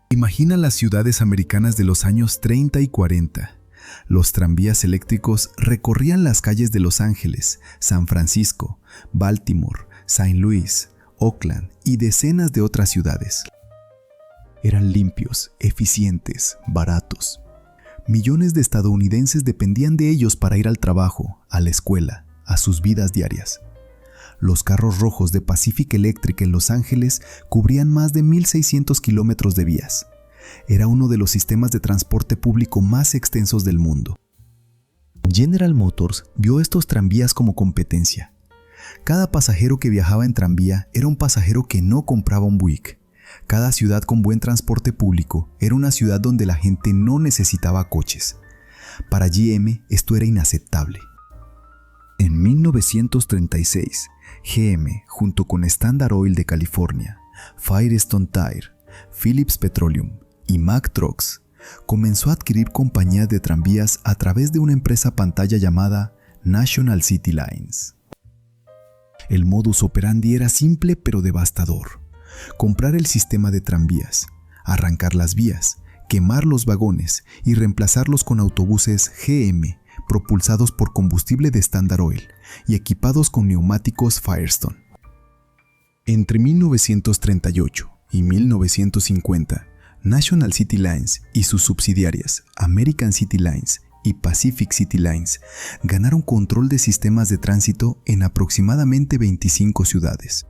Imagina las ciudades americanas de los años 30 y 40. Los tranvías eléctricos recorrían las calles de Los Ángeles, San Francisco, Baltimore, Saint Louis, Oakland y decenas de otras ciudades. Eran limpios, eficientes, baratos. Millones de estadounidenses dependían de ellos para ir al trabajo, a la escuela, a sus vidas diarias. Los carros rojos de Pacific Electric en Los Ángeles cubrían más de 1,600 kilómetros de vías. Era uno de los sistemas de transporte público más extensos del mundo. General Motors vio estos tranvías como competencia. Cada pasajero que viajaba en tranvía era un pasajero que no compraba un Buick. Cada ciudad con buen transporte público era una ciudad donde la gente no necesitaba coches. Para GM esto era inaceptable. En 1936, GM, junto con Standard Oil de California, Firestone Tire, Phillips Petroleum y Mack Trucks, comenzó a adquirir compañías de tranvías a través de una empresa pantalla llamada National City Lines. El modus operandi era simple pero devastador. Comprar el sistema de tranvías, arrancar las vías, quemar los vagones y reemplazarlos con autobuses GM propulsados por combustible de Standard Oil y equipados con neumáticos Firestone. Entre 1938 y 1950, National City Lines y sus subsidiarias American City Lines y Pacific City Lines ganaron control de sistemas de tránsito en aproximadamente 25 ciudades.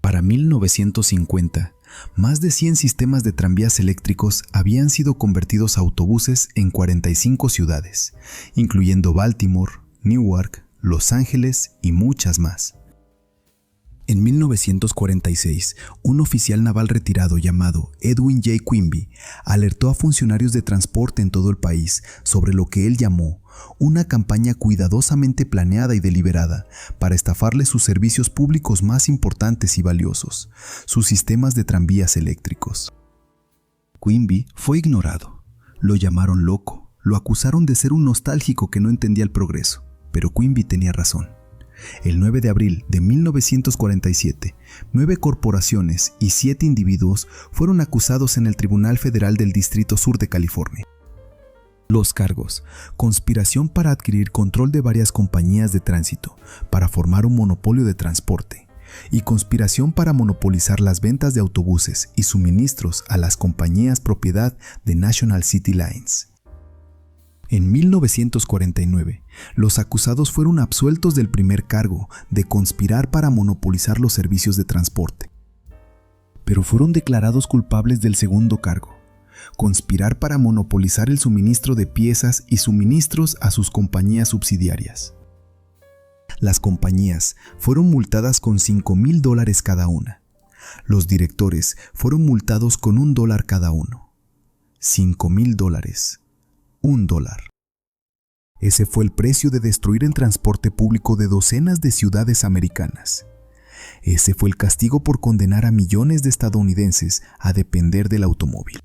Para 1950, más de 100 sistemas de tranvías eléctricos habían sido convertidos a autobuses en 45 ciudades, incluyendo Baltimore, Newark, Los Ángeles y muchas más. En 1946, un oficial naval retirado llamado Edwin J. Quimby alertó a funcionarios de transporte en todo el país sobre lo que él llamó una campaña cuidadosamente planeada y deliberada para estafarle sus servicios públicos más importantes y valiosos, sus sistemas de tranvías eléctricos. Quimby fue ignorado. Lo llamaron loco, lo acusaron de ser un nostálgico que no entendía el progreso, pero Quimby tenía razón. El 9 de abril de 1947, 9 corporaciones y 7 individuos fueron acusados en el Tribunal Federal del Distrito Sur de California. Los cargos: conspiración para adquirir control de varias compañías de tránsito para formar un monopolio de transporte, y conspiración para monopolizar las ventas de autobuses y suministros a las compañías propiedad de National City Lines. En 1949, los acusados fueron absueltos del primer cargo de conspirar para monopolizar los servicios de transporte. pero fueron declarados culpables del segundo cargo: conspirar para monopolizar el suministro de piezas y suministros a sus compañías subsidiarias. Las compañías fueron multadas con $5,000 cada una. Los directores fueron multados con $1 cada uno. $5,000. $1. Ese fue el precio de destruir el transporte público de docenas de ciudades americanas. Ese fue el castigo por condenar a millones de estadounidenses a depender del automóvil.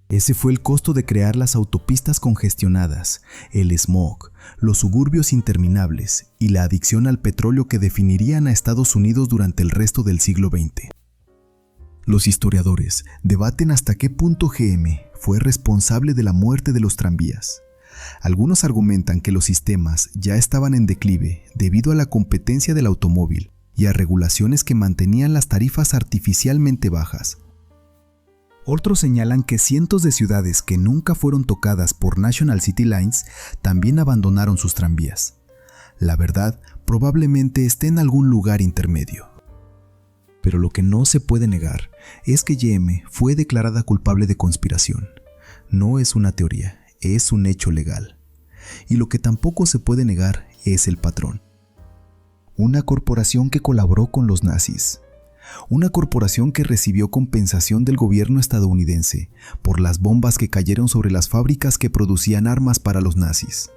Ese fue el costo de crear las autopistas congestionadas, el smog, los suburbios interminables y la adicción al petróleo que definirían a Estados Unidos durante el resto del siglo XX. Los historiadores debaten hasta qué punto GM fue responsable de la muerte de los tranvías. Algunos argumentan que los sistemas ya estaban en declive debido a la competencia del automóvil y a regulaciones que mantenían las tarifas artificialmente bajas. Otros señalan que cientos de ciudades que nunca fueron tocadas por National City Lines también abandonaron sus tranvías. La verdad probablemente esté en algún lugar intermedio. Pero lo que no se puede negar es que GM fue declarada culpable de conspiración. No es una teoría, es un hecho legal. Y lo que tampoco se puede negar es el patrón. Una corporación que colaboró con los nazis. Una corporación que recibió compensación del gobierno estadounidense por las bombas que cayeron sobre las fábricas que producían armas para los nazis.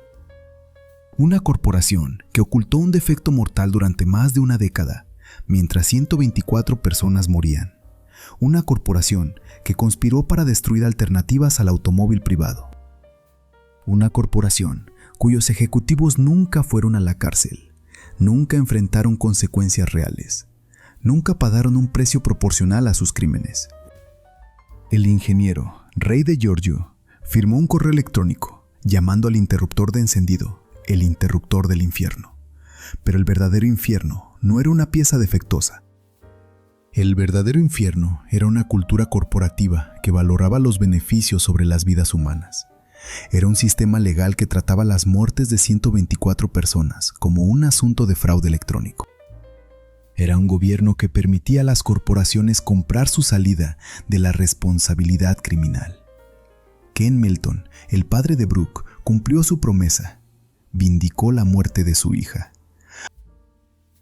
Una corporación que ocultó un defecto mortal durante más de una década, mientras 124 personas morían. Una corporación que conspiró para destruir alternativas al automóvil privado. Una corporación cuyos ejecutivos nunca fueron a la cárcel, nunca enfrentaron consecuencias reales. Nunca pagaron un precio proporcional a sus crímenes. El ingeniero Ray DeGiorgio firmó un correo electrónico llamando al interruptor de encendido el interruptor del infierno. Pero el verdadero infierno no era una pieza defectuosa. El verdadero infierno era una cultura corporativa que valoraba los beneficios sobre las vidas humanas. Era un sistema legal que trataba las muertes de 124 personas como un asunto de fraude electrónico. Era un gobierno que permitía a las corporaciones comprar su salida de la responsabilidad criminal. Ken Melton, el padre de Brooke, cumplió su promesa. Vindicó la muerte de su hija.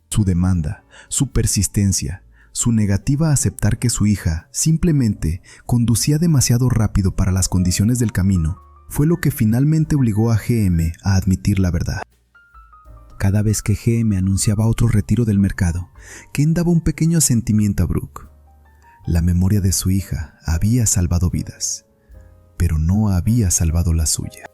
Su demanda, su persistencia, su negativa a aceptar que su hija simplemente conducía demasiado rápido para las condiciones del camino, fue lo que finalmente obligó a GM a admitir la verdad. Cada vez que GM anunciaba otro retiro del mercado, Ken daba un pequeño asentimiento a Brooke. La memoria de su hija había salvado vidas, pero no había salvado la suya.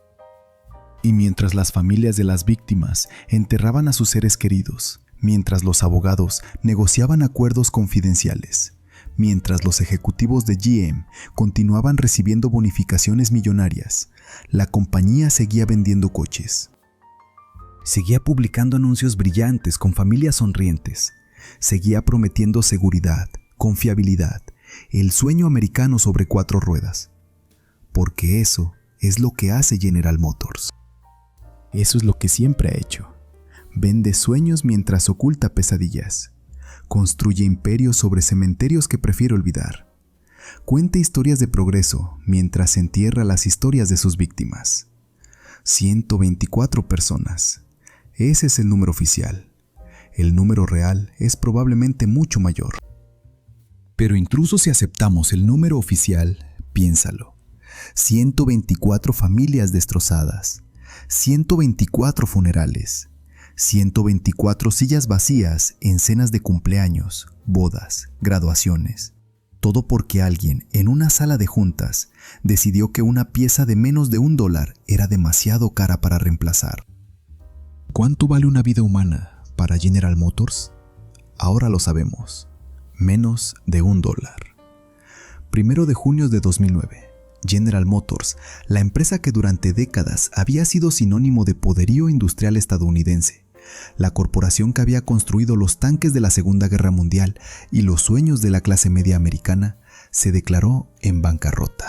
Y mientras las familias de las víctimas enterraban a sus seres queridos, mientras los abogados negociaban acuerdos confidenciales, mientras los ejecutivos de GM continuaban recibiendo bonificaciones millonarias, la compañía seguía vendiendo coches. Seguía publicando anuncios brillantes con familias sonrientes. Seguía prometiendo seguridad, confiabilidad, el sueño americano sobre 4 ruedas. Porque eso es lo que hace General Motors. Eso es lo que siempre ha hecho. Vende sueños mientras oculta pesadillas. Construye imperios sobre cementerios que prefiere olvidar. Cuenta historias de progreso mientras entierra las historias de sus víctimas. 124 personas. Ese es el número oficial. El número real es probablemente mucho mayor. Pero incluso si aceptamos el número oficial, piénsalo. 124 familias destrozadas, 124 funerales, 124 sillas vacías en cenas de cumpleaños, bodas, graduaciones. Todo porque alguien en una sala de juntas decidió que una pieza de menos de $1 era demasiado cara para reemplazar. ¿Cuánto vale una vida humana para General Motors? Ahora lo sabemos. Menos de $1. 1 de junio de 2009. General Motors, la empresa que durante décadas había sido sinónimo de poderío industrial estadounidense, la corporación que había construido los tanques de la Segunda Guerra Mundial y los sueños de la clase media americana, se declaró en bancarrota.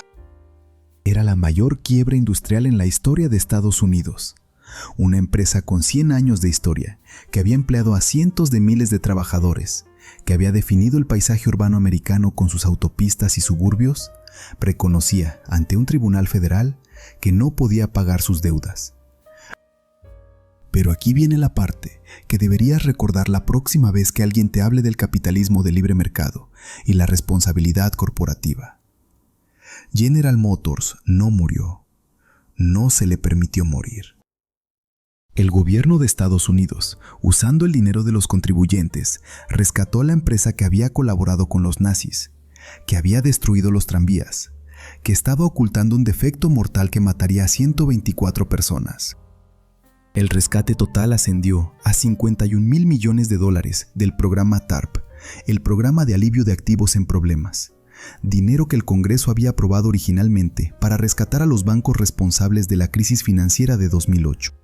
Era la mayor quiebra industrial en la historia de Estados Unidos. Una empresa con 100 años de historia, que había empleado a cientos de miles de trabajadores, que había definido el paisaje urbano americano con sus autopistas y suburbios, reconocía ante un tribunal federal que no podía pagar sus deudas. Pero aquí viene la parte que deberías recordar la próxima vez que alguien te hable del capitalismo de libre mercado y la responsabilidad corporativa. General Motors no murió. No se le permitió morir. El gobierno de Estados Unidos, usando el dinero de los contribuyentes, rescató a la empresa que había colaborado con los nazis, que había destruido los tranvías, que estaba ocultando un defecto mortal que mataría a 124 personas. El rescate total ascendió a $51,000 millones del programa TARP, el programa de alivio de activos en problemas, dinero que el Congreso había aprobado originalmente para rescatar a los bancos responsables de la crisis financiera de 2008.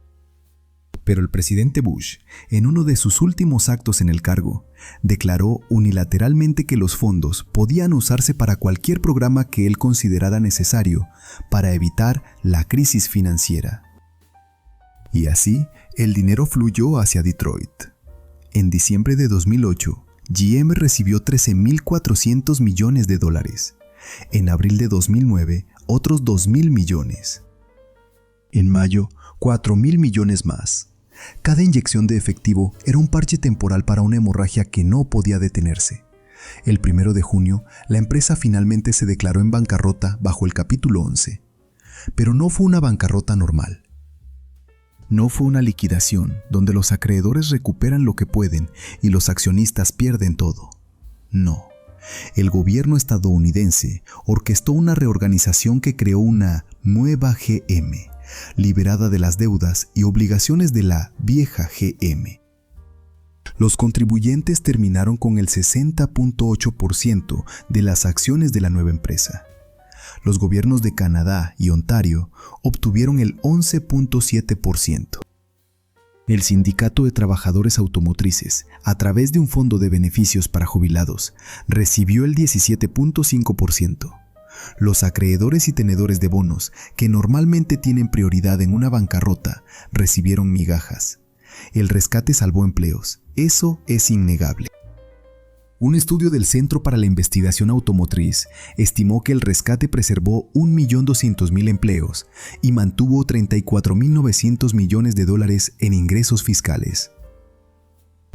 Pero el presidente Bush, en uno de sus últimos actos en el cargo, declaró unilateralmente que los fondos podían usarse para cualquier programa que él considerara necesario para evitar la crisis financiera. Y así, el dinero fluyó hacia Detroit. En diciembre de 2008, GM recibió $13,400 millones. En abril de 2009, otros 2,000 millones. En mayo, 4,000 millones más. Cada inyección de efectivo era un parche temporal para una hemorragia que no podía detenerse. El 1 de junio, la empresa finalmente se declaró en bancarrota bajo el capítulo 11. Pero no fue una bancarrota normal. No fue una liquidación donde los acreedores recuperan lo que pueden y los accionistas pierden todo. No. El gobierno estadounidense orquestó una reorganización que creó una nueva GM, liberada de las deudas y obligaciones de la vieja GM. Los contribuyentes terminaron con el 60.8% de las acciones de la nueva empresa. Los gobiernos de Canadá y Ontario obtuvieron el 11.7%. El Sindicato de Trabajadores Automotrices, a través de un fondo de beneficios para jubilados, recibió el 17.5%. Los acreedores y tenedores de bonos, que normalmente tienen prioridad en una bancarrota, recibieron migajas. El rescate salvó empleos. Eso es innegable. Un estudio del Centro para la Investigación Automotriz estimó que el rescate preservó 1,200,000 empleos y mantuvo $34,900 millones en ingresos fiscales.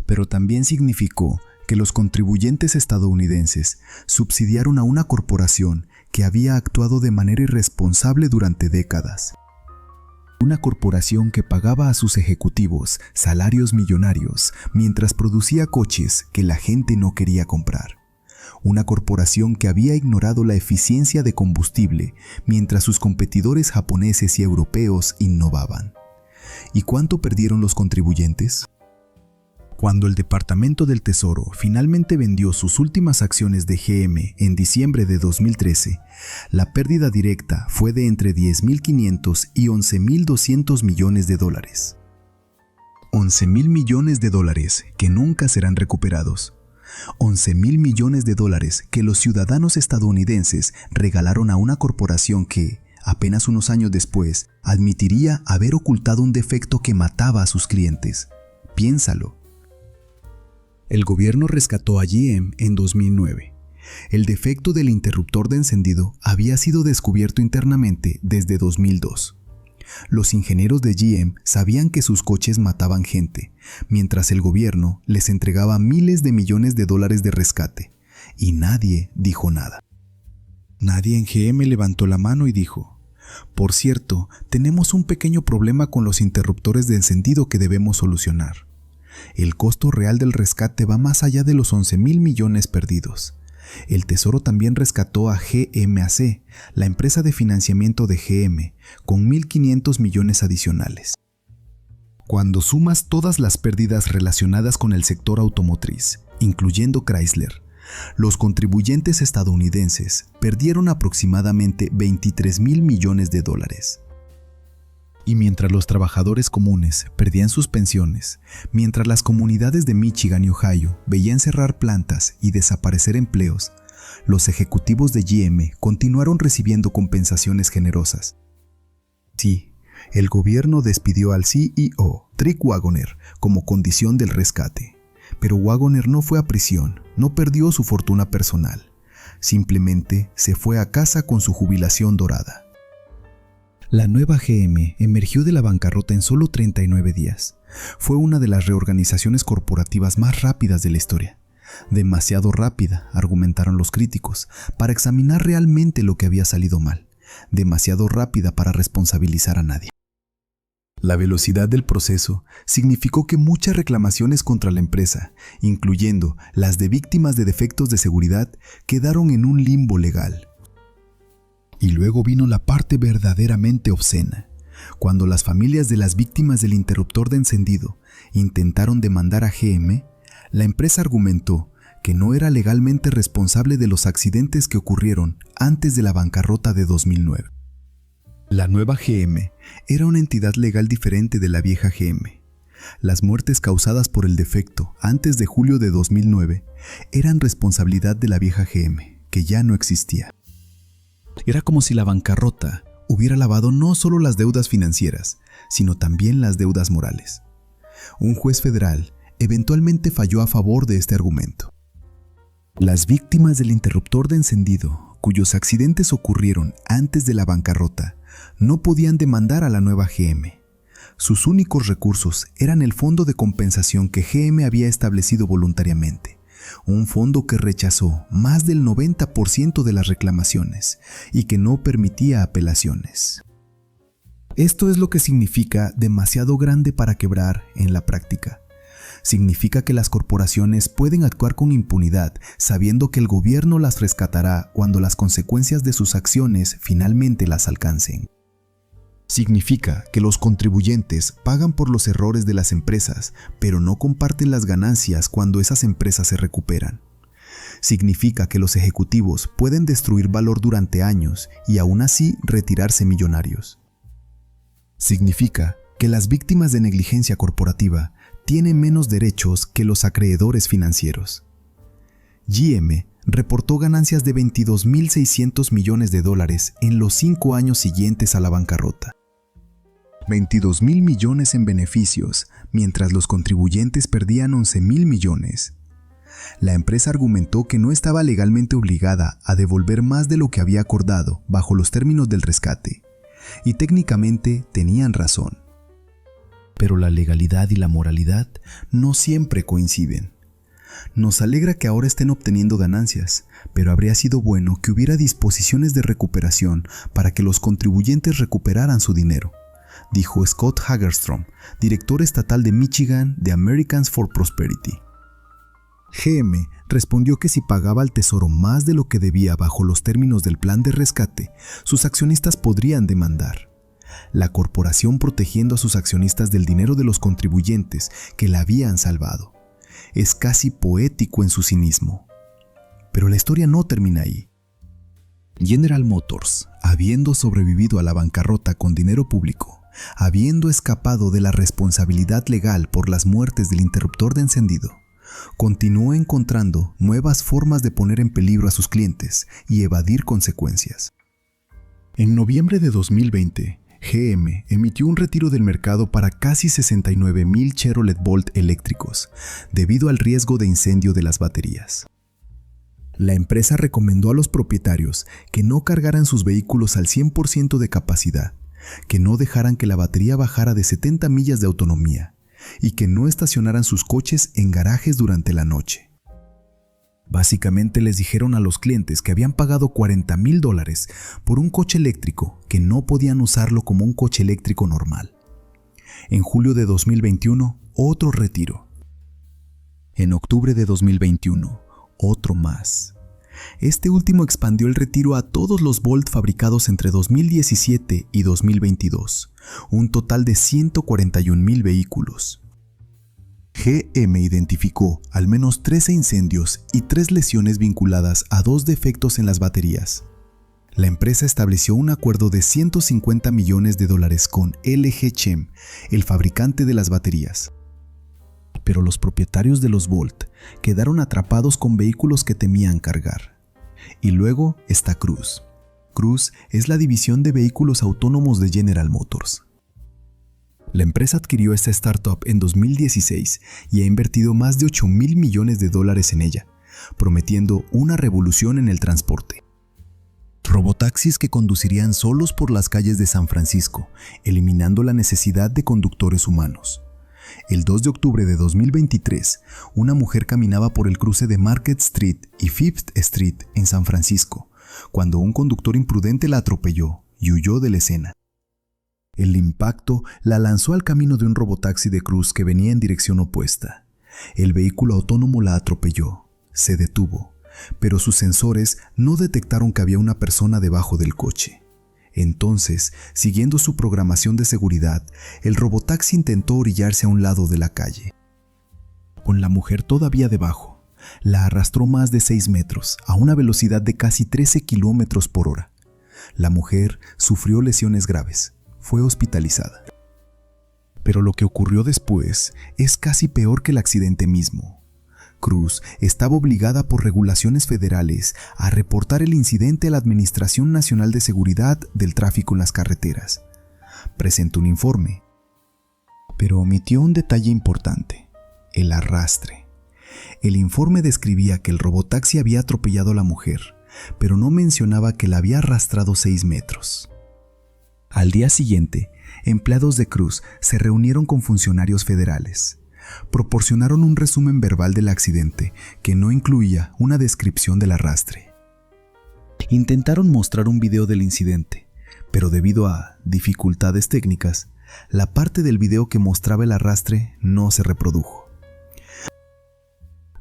Pero también significó que los contribuyentes estadounidenses subsidiaron a una corporación que había actuado de manera irresponsable durante décadas. Una corporación que pagaba a sus ejecutivos salarios millonarios mientras producía coches que la gente no quería comprar. Una corporación que había ignorado la eficiencia de combustible mientras sus competidores japoneses y europeos innovaban. ¿Y cuánto perdieron los contribuyentes? Cuando el Departamento del Tesoro finalmente vendió sus últimas acciones de GM en diciembre de 2013, la pérdida directa fue de entre $10,500 y $11,200 millones. $11,000 millones que nunca serán recuperados. $11,000 millones que los ciudadanos estadounidenses regalaron a una corporación que, apenas unos años después, admitiría haber ocultado un defecto que mataba a sus clientes. Piénsalo. El gobierno rescató a GM en 2009. El defecto del interruptor de encendido había sido descubierto internamente desde 2002. Los ingenieros de GM sabían que sus coches mataban gente, mientras el gobierno les entregaba miles de millones de dólares de rescate, y nadie dijo nada. Nadie en GM levantó la mano y dijo: "Por cierto, tenemos un pequeño problema con los interruptores de encendido que debemos solucionar. El costo real del rescate va más allá de los 11,000 millones perdidos. El Tesoro también rescató a GMAC, la empresa de financiamiento de GM, con 1,500 millones adicionales. Cuando sumas todas las pérdidas relacionadas con el sector automotriz, incluyendo Chrysler, los contribuyentes estadounidenses perdieron aproximadamente 23,000 millones de dólares. Y mientras los trabajadores comunes perdían sus pensiones, mientras las comunidades de Michigan y Ohio veían cerrar plantas y desaparecer empleos, los ejecutivos de GM continuaron recibiendo compensaciones generosas. Sí, el gobierno despidió al CEO, Trick Wagoner, como condición del rescate, Pero Wagoner no fue a prisión, no perdió su fortuna personal. Simplemente se fue a casa con su jubilación dorada. La nueva GM emergió de la bancarrota en solo 39 días. Fue una de las reorganizaciones corporativas más rápidas de la historia. Demasiado rápida, argumentaron los críticos, para examinar realmente lo que había salido mal. Demasiado rápida para responsabilizar a nadie. La velocidad del proceso significó que muchas reclamaciones contra la empresa, incluyendo las de víctimas de defectos de seguridad, quedaron en un limbo legal. Y luego vino la parte verdaderamente obscena, cuando las familias de las víctimas del interruptor de encendido intentaron demandar a GM, la empresa argumentó que no era legalmente responsable de los accidentes que ocurrieron antes de la bancarrota de 2009. La nueva GM era una entidad legal diferente de la vieja GM. Las muertes causadas por el defecto antes de julio de 2009 eran responsabilidad de la vieja GM, que ya no existía. Era como si la bancarrota hubiera lavado no solo las deudas financieras, sino también las deudas morales. Un juez federal eventualmente falló a favor de este argumento. Las víctimas del interruptor de encendido, cuyos accidentes ocurrieron antes de la bancarrota, no podían demandar a la nueva GM. Sus únicos recursos eran el fondo de compensación que GM había establecido voluntariamente, un fondo que rechazó más del 90% de las reclamaciones y que no permitía apelaciones. Esto es lo que significa demasiado grande para quebrar en la práctica. Significa que las corporaciones pueden actuar con impunidad, sabiendo que el gobierno las rescatará cuando las consecuencias de sus acciones finalmente las alcancen. Significa que los contribuyentes pagan por los errores de las empresas, pero no comparten las ganancias cuando esas empresas se recuperan. Significa que los ejecutivos pueden destruir valor durante años y aún así retirarse millonarios. Significa que las víctimas de negligencia corporativa tienen menos derechos que los acreedores financieros. GM reportó ganancias de $22.600 millones en los 5 años siguientes a la bancarrota. 22.000 millones en beneficios, mientras los contribuyentes perdían 11.000 millones. La empresa argumentó que no estaba legalmente obligada a devolver más de lo que había acordado bajo los términos del rescate, y técnicamente tenían razón. Pero la legalidad y la moralidad no siempre coinciden. Nos alegra que ahora estén obteniendo ganancias, pero habría sido bueno que hubiera disposiciones de recuperación para que los contribuyentes recuperaran su dinero, dijo Scott Hagerstrom, director estatal de Michigan de Americans for Prosperity. GM respondió que si pagaba al tesoro más de lo que debía bajo los términos del plan de rescate, sus accionistas podrían demandar. La corporación protegiendo a sus accionistas del dinero de los contribuyentes que la habían salvado. Es casi poético en su cinismo. Pero la historia no termina ahí. General Motors, habiendo sobrevivido a la bancarrota con dinero público, habiendo escapado de la responsabilidad legal por las muertes del interruptor de encendido, continuó encontrando nuevas formas de poner en peligro a sus clientes y evadir consecuencias. En noviembre de 2020, GM emitió un retiro del mercado para casi 69,000 Chevrolet Bolt eléctricos, debido al riesgo de incendio de las baterías. La empresa recomendó a los propietarios que no cargaran sus vehículos al 100% de capacidad, que no dejaran que la batería bajara de 70 millas de autonomía y que no estacionaran sus coches en garajes durante la noche. Básicamente les dijeron a los clientes que habían pagado $40,000 por un coche eléctrico que no podían usarlo como un coche eléctrico normal. En julio de 2021, otro retiro. En octubre de 2021, otro más. Este último expandió el retiro a todos los Bolt fabricados entre 2017 y 2022, un total de 141,000 vehículos. GM identificó al menos 13 incendios y 3 lesiones vinculadas a 2 defectos en las baterías. La empresa estableció un acuerdo de $150 millones con LG Chem, el fabricante de las baterías. Pero los propietarios de los Bolt quedaron atrapados con vehículos que temían cargar. Y luego está Cruise. Cruise es la división de vehículos autónomos de General Motors. La empresa adquirió esta startup en 2016 y ha invertido más de $8,000 millones en ella, prometiendo una revolución en el transporte. Robotaxis que conducirían solos por las calles de San Francisco, eliminando la necesidad de conductores humanos. El 2 de octubre de 2023, una mujer caminaba por el cruce de Market Street y Fifth Street en San Francisco, cuando un conductor imprudente la atropelló y huyó de la escena. El impacto la lanzó al camino de un robotaxi de Cruise que venía en dirección opuesta. El vehículo autónomo la atropelló, se detuvo, pero sus sensores no detectaron que había una persona debajo del coche. Entonces, siguiendo su programación de seguridad, el robotaxi intentó orillarse a un lado de la calle. Con la mujer todavía debajo, la arrastró más de 6 metros a una velocidad de casi 13 kilómetros por hora. La mujer sufrió lesiones graves, fue hospitalizada. Pero lo que ocurrió después es casi peor que el accidente mismo. Cruise estaba obligada por regulaciones federales a reportar el incidente a la Administración Nacional de Seguridad del Tráfico en las Carreteras. Presentó un informe, pero omitió un detalle importante: el arrastre. El informe describía que el robotaxi había atropellado a la mujer, pero no mencionaba que la había arrastrado 6 metros. Al día siguiente, empleados de Cruise se reunieron con funcionarios federales. Proporcionaron un resumen verbal del accidente que no incluía una descripción del arrastre. Intentaron mostrar un video del incidente, pero debido a dificultades técnicas, la parte del video que mostraba el arrastre no se reprodujo.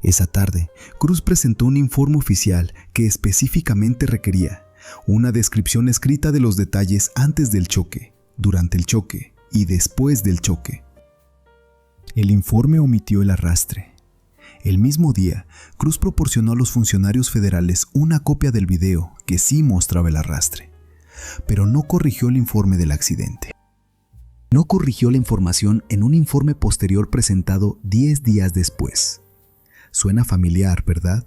Esa tarde, Cruise presentó un informe oficial que específicamente requería una descripción escrita de los detalles antes del choque, durante el choque y después del choque. El informe omitió el arrastre. El mismo día, Cruise proporcionó a los funcionarios federales una copia del video que sí mostraba el arrastre, pero no corrigió el informe del accidente. No corrigió la información en un informe posterior presentado 10 días después. Suena familiar, ¿verdad?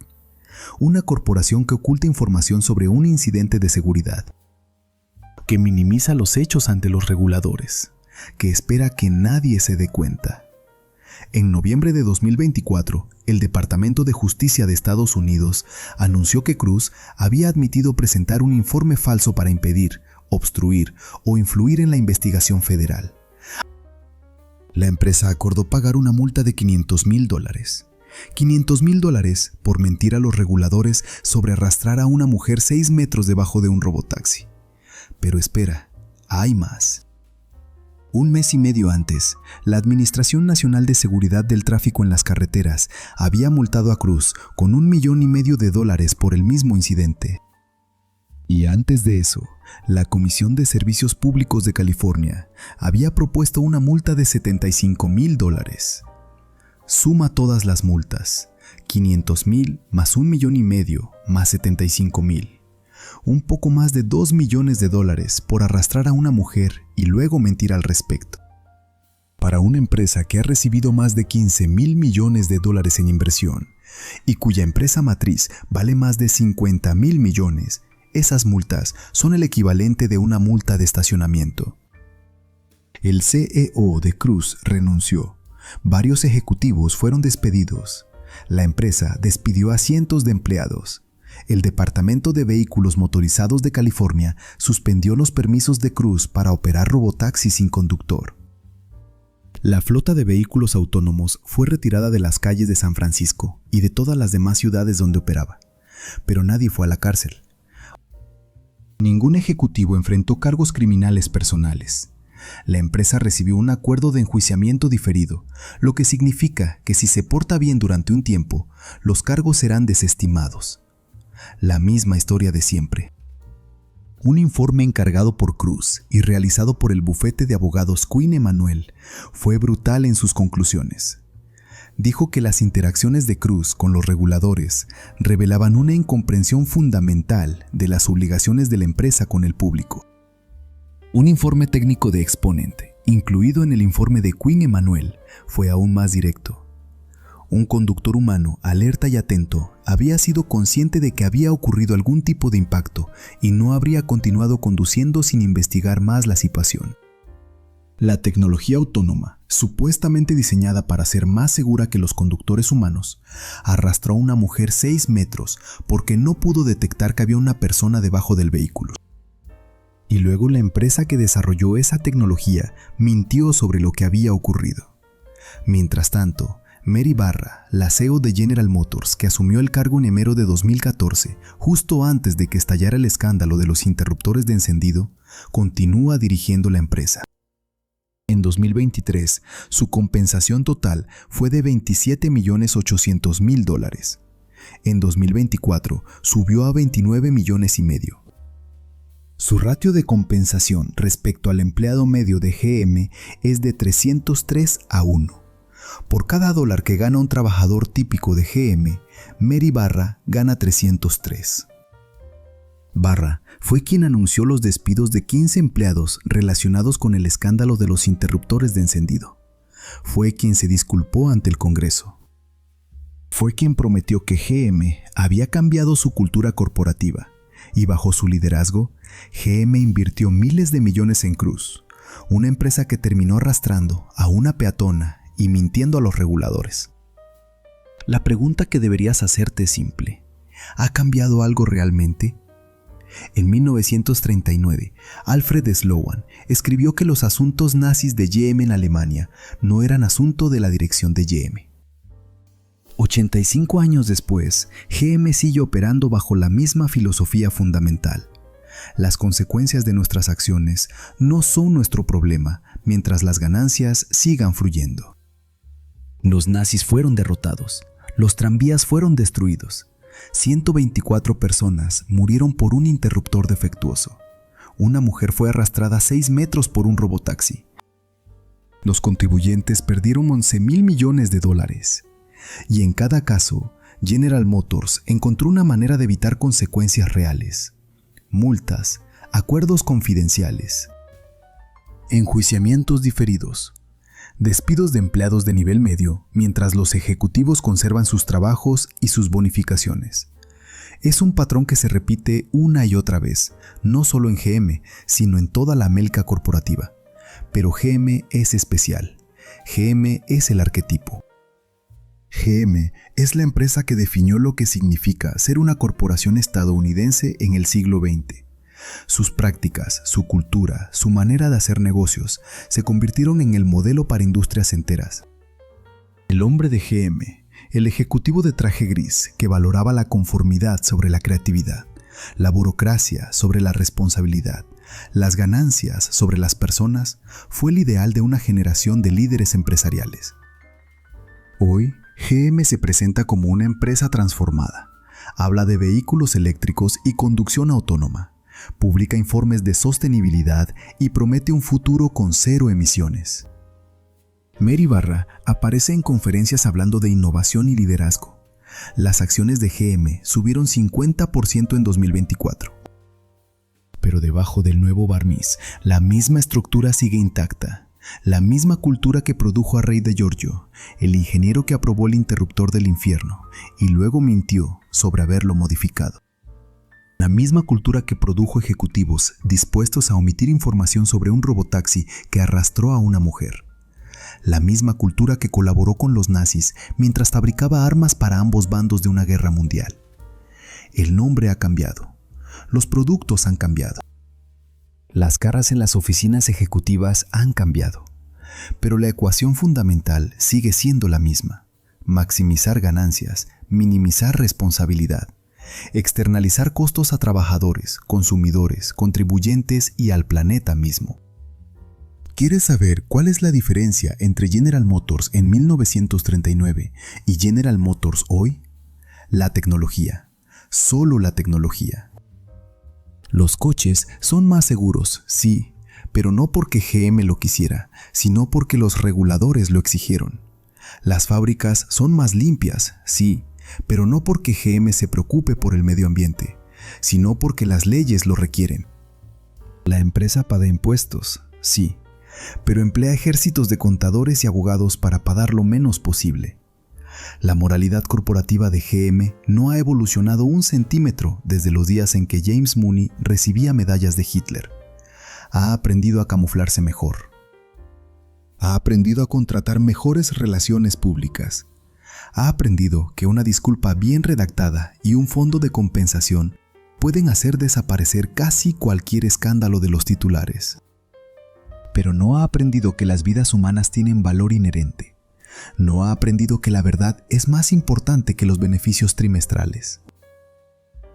Una corporación que oculta información sobre un incidente de seguridad, que minimiza los hechos ante los reguladores, que espera que nadie se dé cuenta. En noviembre de 2024, el Departamento de Justicia de Estados Unidos anunció que Cruise había admitido presentar un informe falso para impedir, obstruir o influir en la investigación federal. La empresa acordó pagar una multa de $500,000. $500,000 por mentir a los reguladores sobre arrastrar a una mujer 6 metros debajo de un robotaxi. Pero espera, hay más. Un mes y medio antes, la Administración Nacional de Seguridad del Tráfico en las Carreteras había multado a Cruise con $1,5 millones por el mismo incidente. Y antes de eso, la Comisión de Servicios Públicos de California había propuesto una multa de $75,000. Suma todas las multas, $500,000 más $1,5 millones más $75,000. Un poco más de $2 millones por arrastrar a una mujer y luego mentir al respecto. Para una empresa que ha recibido más de $15,000 millones en inversión y cuya empresa matriz vale más de $50,000 millones, esas multas son el equivalente de una multa de estacionamiento. El CEO de Cruise renunció. Varios ejecutivos fueron despedidos. La empresa despidió a cientos de empleados. El Departamento de Vehículos Motorizados de California suspendió los permisos de Cruise para operar robotaxis sin conductor. La flota de vehículos autónomos fue retirada de las calles de San Francisco y de todas las demás ciudades donde operaba, pero nadie fue a la cárcel. Ningún ejecutivo enfrentó cargos criminales personales. La empresa recibió un acuerdo de enjuiciamiento diferido, lo que significa que si se porta bien durante un tiempo, los cargos serán desestimados. La misma historia de siempre. Un informe encargado por Cruise y realizado por el bufete de abogados Quinn Emanuel fue brutal en sus conclusiones. Dijo que las interacciones de Cruise con los reguladores revelaban una incomprensión fundamental de las obligaciones de la empresa con el público. Un informe técnico de Exponent, incluido en el informe de Quinn Emanuel, fue aún más directo. Un conductor humano, alerta y atento, había sido consciente de que había ocurrido algún tipo de impacto y no habría continuado conduciendo sin investigar más la situación. La tecnología autónoma, supuestamente diseñada para ser más segura que los conductores humanos, arrastró a una mujer 6 metros porque no pudo detectar que había una persona debajo del vehículo. Y luego la empresa que desarrolló esa tecnología mintió sobre lo que había ocurrido. Mientras tanto, Mary Barra, la CEO de General Motors, que asumió el cargo en enero de 2014, justo antes de que estallara el escándalo de los interruptores de encendido, continúa dirigiendo la empresa. En 2023, su compensación total fue de $27.800.000. En 2024, subió a $29,5 millones. Su ratio de compensación respecto al empleado medio de GM es de 303:1. Por cada $1 que gana un trabajador típico de GM, Mary Barra gana 303. Barra fue quien anunció los despidos de 15 empleados relacionados con el escándalo de los interruptores de encendido. Fue quien se disculpó ante el Congreso. Fue quien prometió que GM había cambiado su cultura corporativa y bajo su liderazgo, GM invirtió miles de millones en Cruise, una empresa que terminó arrastrando a una peatona y mintiendo a los reguladores. La pregunta que deberías hacerte es simple: ¿ha cambiado algo realmente? En 1939, Alfred Sloan escribió que los asuntos nazis de GM en Alemania no eran asunto de la dirección de GM. 85 años después, GM sigue operando bajo la misma filosofía fundamental. Las consecuencias de nuestras acciones no son nuestro problema mientras las ganancias sigan fluyendo. Los nazis fueron derrotados, los tranvías fueron destruidos. 124 personas murieron por un interruptor defectuoso. Una mujer fue arrastrada 6 metros por un robotaxi. Los contribuyentes perdieron $11,000 millones. Y en cada caso, General Motors encontró una manera de evitar consecuencias reales: multas, acuerdos confidenciales, enjuiciamientos diferidos, despidos de empleados de nivel medio mientras los ejecutivos conservan sus trabajos y sus bonificaciones. Es un patrón que se repite una y otra vez, no solo en GM, sino en toda la melca corporativa. Pero GM es especial. GM es el arquetipo. GM es la empresa que definió lo que significa ser una corporación estadounidense en el siglo XX. Sus prácticas, su cultura, su manera de hacer negocios se convirtieron en el modelo para industrias enteras. El hombre de GM, el ejecutivo de traje gris que valoraba la conformidad sobre la creatividad, la burocracia sobre la responsabilidad, las ganancias sobre las personas, fue el ideal de una generación de líderes empresariales. Hoy, GM se presenta como una empresa transformada. Habla de vehículos eléctricos y conducción autónoma. Publica informes de sostenibilidad y promete un futuro con 0 emisiones. Mary Barra aparece en conferencias hablando de innovación y liderazgo. Las acciones de GM subieron 50% en 2024. Pero debajo del nuevo barniz, la misma estructura sigue intacta. La misma cultura que produjo a Rey de Giorgio, el ingeniero que aprobó el interruptor del infierno y luego mintió sobre haberlo modificado. La misma cultura que produjo ejecutivos dispuestos a omitir información sobre un robotaxi que arrastró a una mujer. La misma cultura que colaboró con los nazis mientras fabricaba armas para ambos bandos de una guerra mundial. El nombre ha cambiado. Los productos han cambiado. Las caras en las oficinas ejecutivas han cambiado. Pero la ecuación fundamental sigue siendo la misma: maximizar ganancias, minimizar responsabilidad, externalizar costos a trabajadores, consumidores, contribuyentes y al planeta mismo. ¿Quieres saber cuál es la diferencia entre General Motors en 1939 y General Motors hoy? La tecnología. Solo la tecnología. Los coches son más seguros, sí, pero no porque GM lo quisiera, sino porque los reguladores lo exigieron. Las fábricas son más limpias, sí, pero no porque GM se preocupe por el medio ambiente, sino porque las leyes lo requieren. La empresa paga impuestos, sí, pero emplea ejércitos de contadores y abogados para pagar lo menos posible. La moralidad corporativa de GM no ha evolucionado un centímetro desde los días en que James Mooney recibía medallas de Hitler. Ha aprendido a camuflarse mejor. Ha aprendido a contratar mejores relaciones públicas. Ha aprendido que una disculpa bien redactada y un fondo de compensación pueden hacer desaparecer casi cualquier escándalo de los titulares. Pero no ha aprendido que las vidas humanas tienen valor inherente. No ha aprendido que la verdad es más importante que los beneficios trimestrales.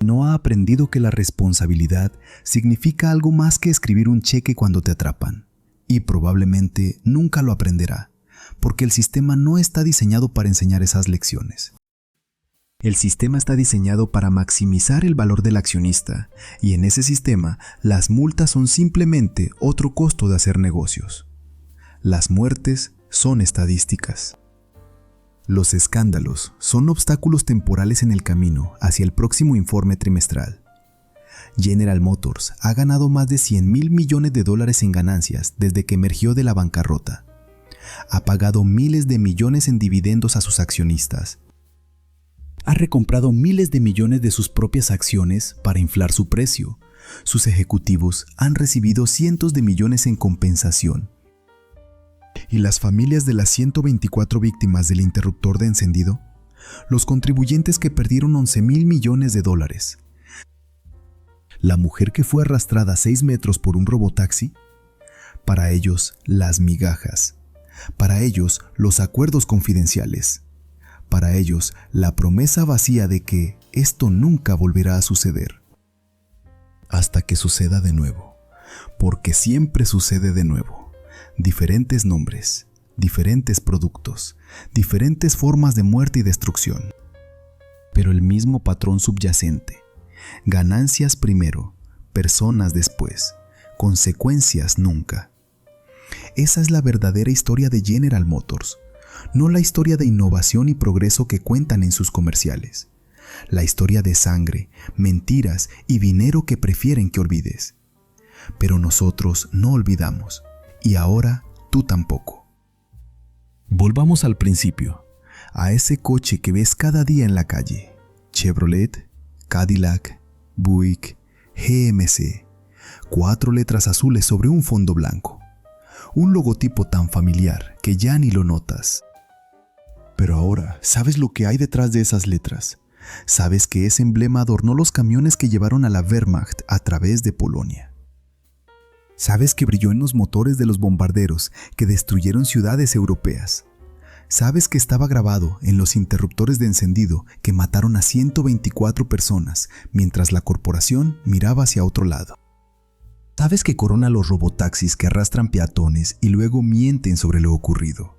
No ha aprendido que la responsabilidad significa algo más que escribir un cheque cuando te atrapan. Y probablemente nunca lo aprenderá, porque el sistema no está diseñado para enseñar esas lecciones. El sistema está diseñado para maximizar el valor del accionista, y en ese sistema las multas son simplemente otro costo de hacer negocios. Las muertes son estadísticas. Los escándalos son obstáculos temporales en el camino hacia el próximo informe trimestral. General Motors ha ganado más de $100,000 millones en ganancias desde que emergió de la bancarrota. Ha pagado miles de millones en dividendos a sus accionistas. Ha recomprado miles de millones de sus propias acciones para inflar su precio. Sus ejecutivos han recibido cientos de millones en compensación. ¿Y las familias de las 124 víctimas del interruptor de encendido? Los contribuyentes que perdieron $11,000 millones. ¿La mujer que fue arrastrada 6 metros por un robotaxi? Para ellos, las migajas. Para ellos, los acuerdos confidenciales. Para ellos, la promesa vacía de que esto nunca volverá a suceder. Hasta que suceda de nuevo, porque siempre sucede de nuevo. Diferentes nombres, diferentes productos, diferentes formas de muerte y destrucción. Pero el mismo patrón subyacente. Ganancias primero, personas después, consecuencias nunca. Esa es la verdadera historia de General Motors, no la historia de innovación y progreso que cuentan en sus comerciales. La historia de sangre, mentiras y dinero que prefieren que olvides. Pero nosotros no olvidamos, y ahora tú tampoco. Volvamos al principio, a ese coche que ves cada día en la calle. Chevrolet, Cadillac, Buick, GMC. 4 letras azules sobre un fondo blanco. Un logotipo tan familiar que ya ni lo notas. Pero ahora, ¿sabes lo que hay detrás de esas letras? ¿Sabes que ese emblema adornó los camiones que llevaron a la Wehrmacht a través de Polonia? ¿Sabes que brilló en los motores de los bombarderos que destruyeron ciudades europeas? ¿Sabes que estaba grabado en los interruptores de encendido que mataron a 124 personas mientras la corporación miraba hacia otro lado? ¿Sabes que corona los robotaxis que arrastran peatones y luego mienten sobre lo ocurrido?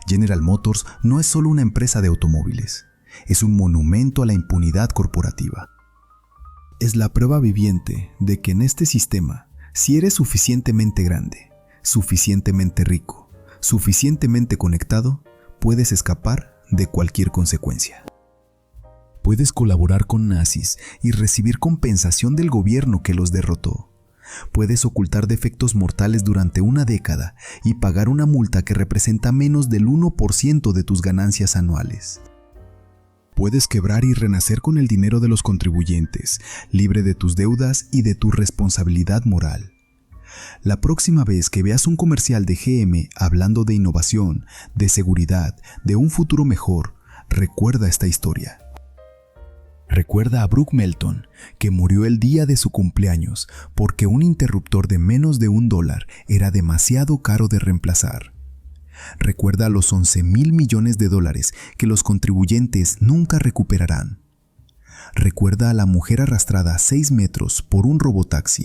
General Motors no es solo una empresa de automóviles, es un monumento a la impunidad corporativa. Es la prueba viviente de que en este sistema, si eres suficientemente grande, suficientemente rico, suficientemente conectado, puedes escapar de cualquier consecuencia. Puedes colaborar con nazis y recibir compensación del gobierno que los derrotó. Puedes ocultar defectos mortales durante una década y pagar una multa que representa menos del 1% de tus ganancias anuales. Puedes quebrar y renacer con el dinero de los contribuyentes, libre de tus deudas y de tu responsabilidad moral. La próxima vez que veas un comercial de GM hablando de innovación, de seguridad, de un futuro mejor, recuerda esta historia. Recuerda a Brooke Melton, que murió el día de su cumpleaños porque un interruptor de menos de $1 era demasiado caro de reemplazar. Recuerda a los $11,000 millones que los contribuyentes nunca recuperarán. Recuerda a la mujer arrastrada 6 metros por un robotaxi.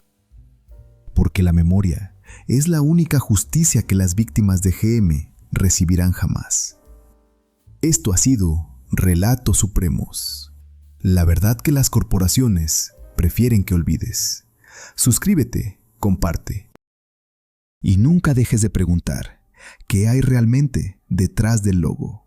Porque la memoria es la única justicia que las víctimas de GM recibirán jamás. Esto ha sido Relatos Supremos. La verdad que las corporaciones prefieren que olvides. Suscríbete, comparte. Y nunca dejes de preguntar, ¿qué hay realmente detrás del logo?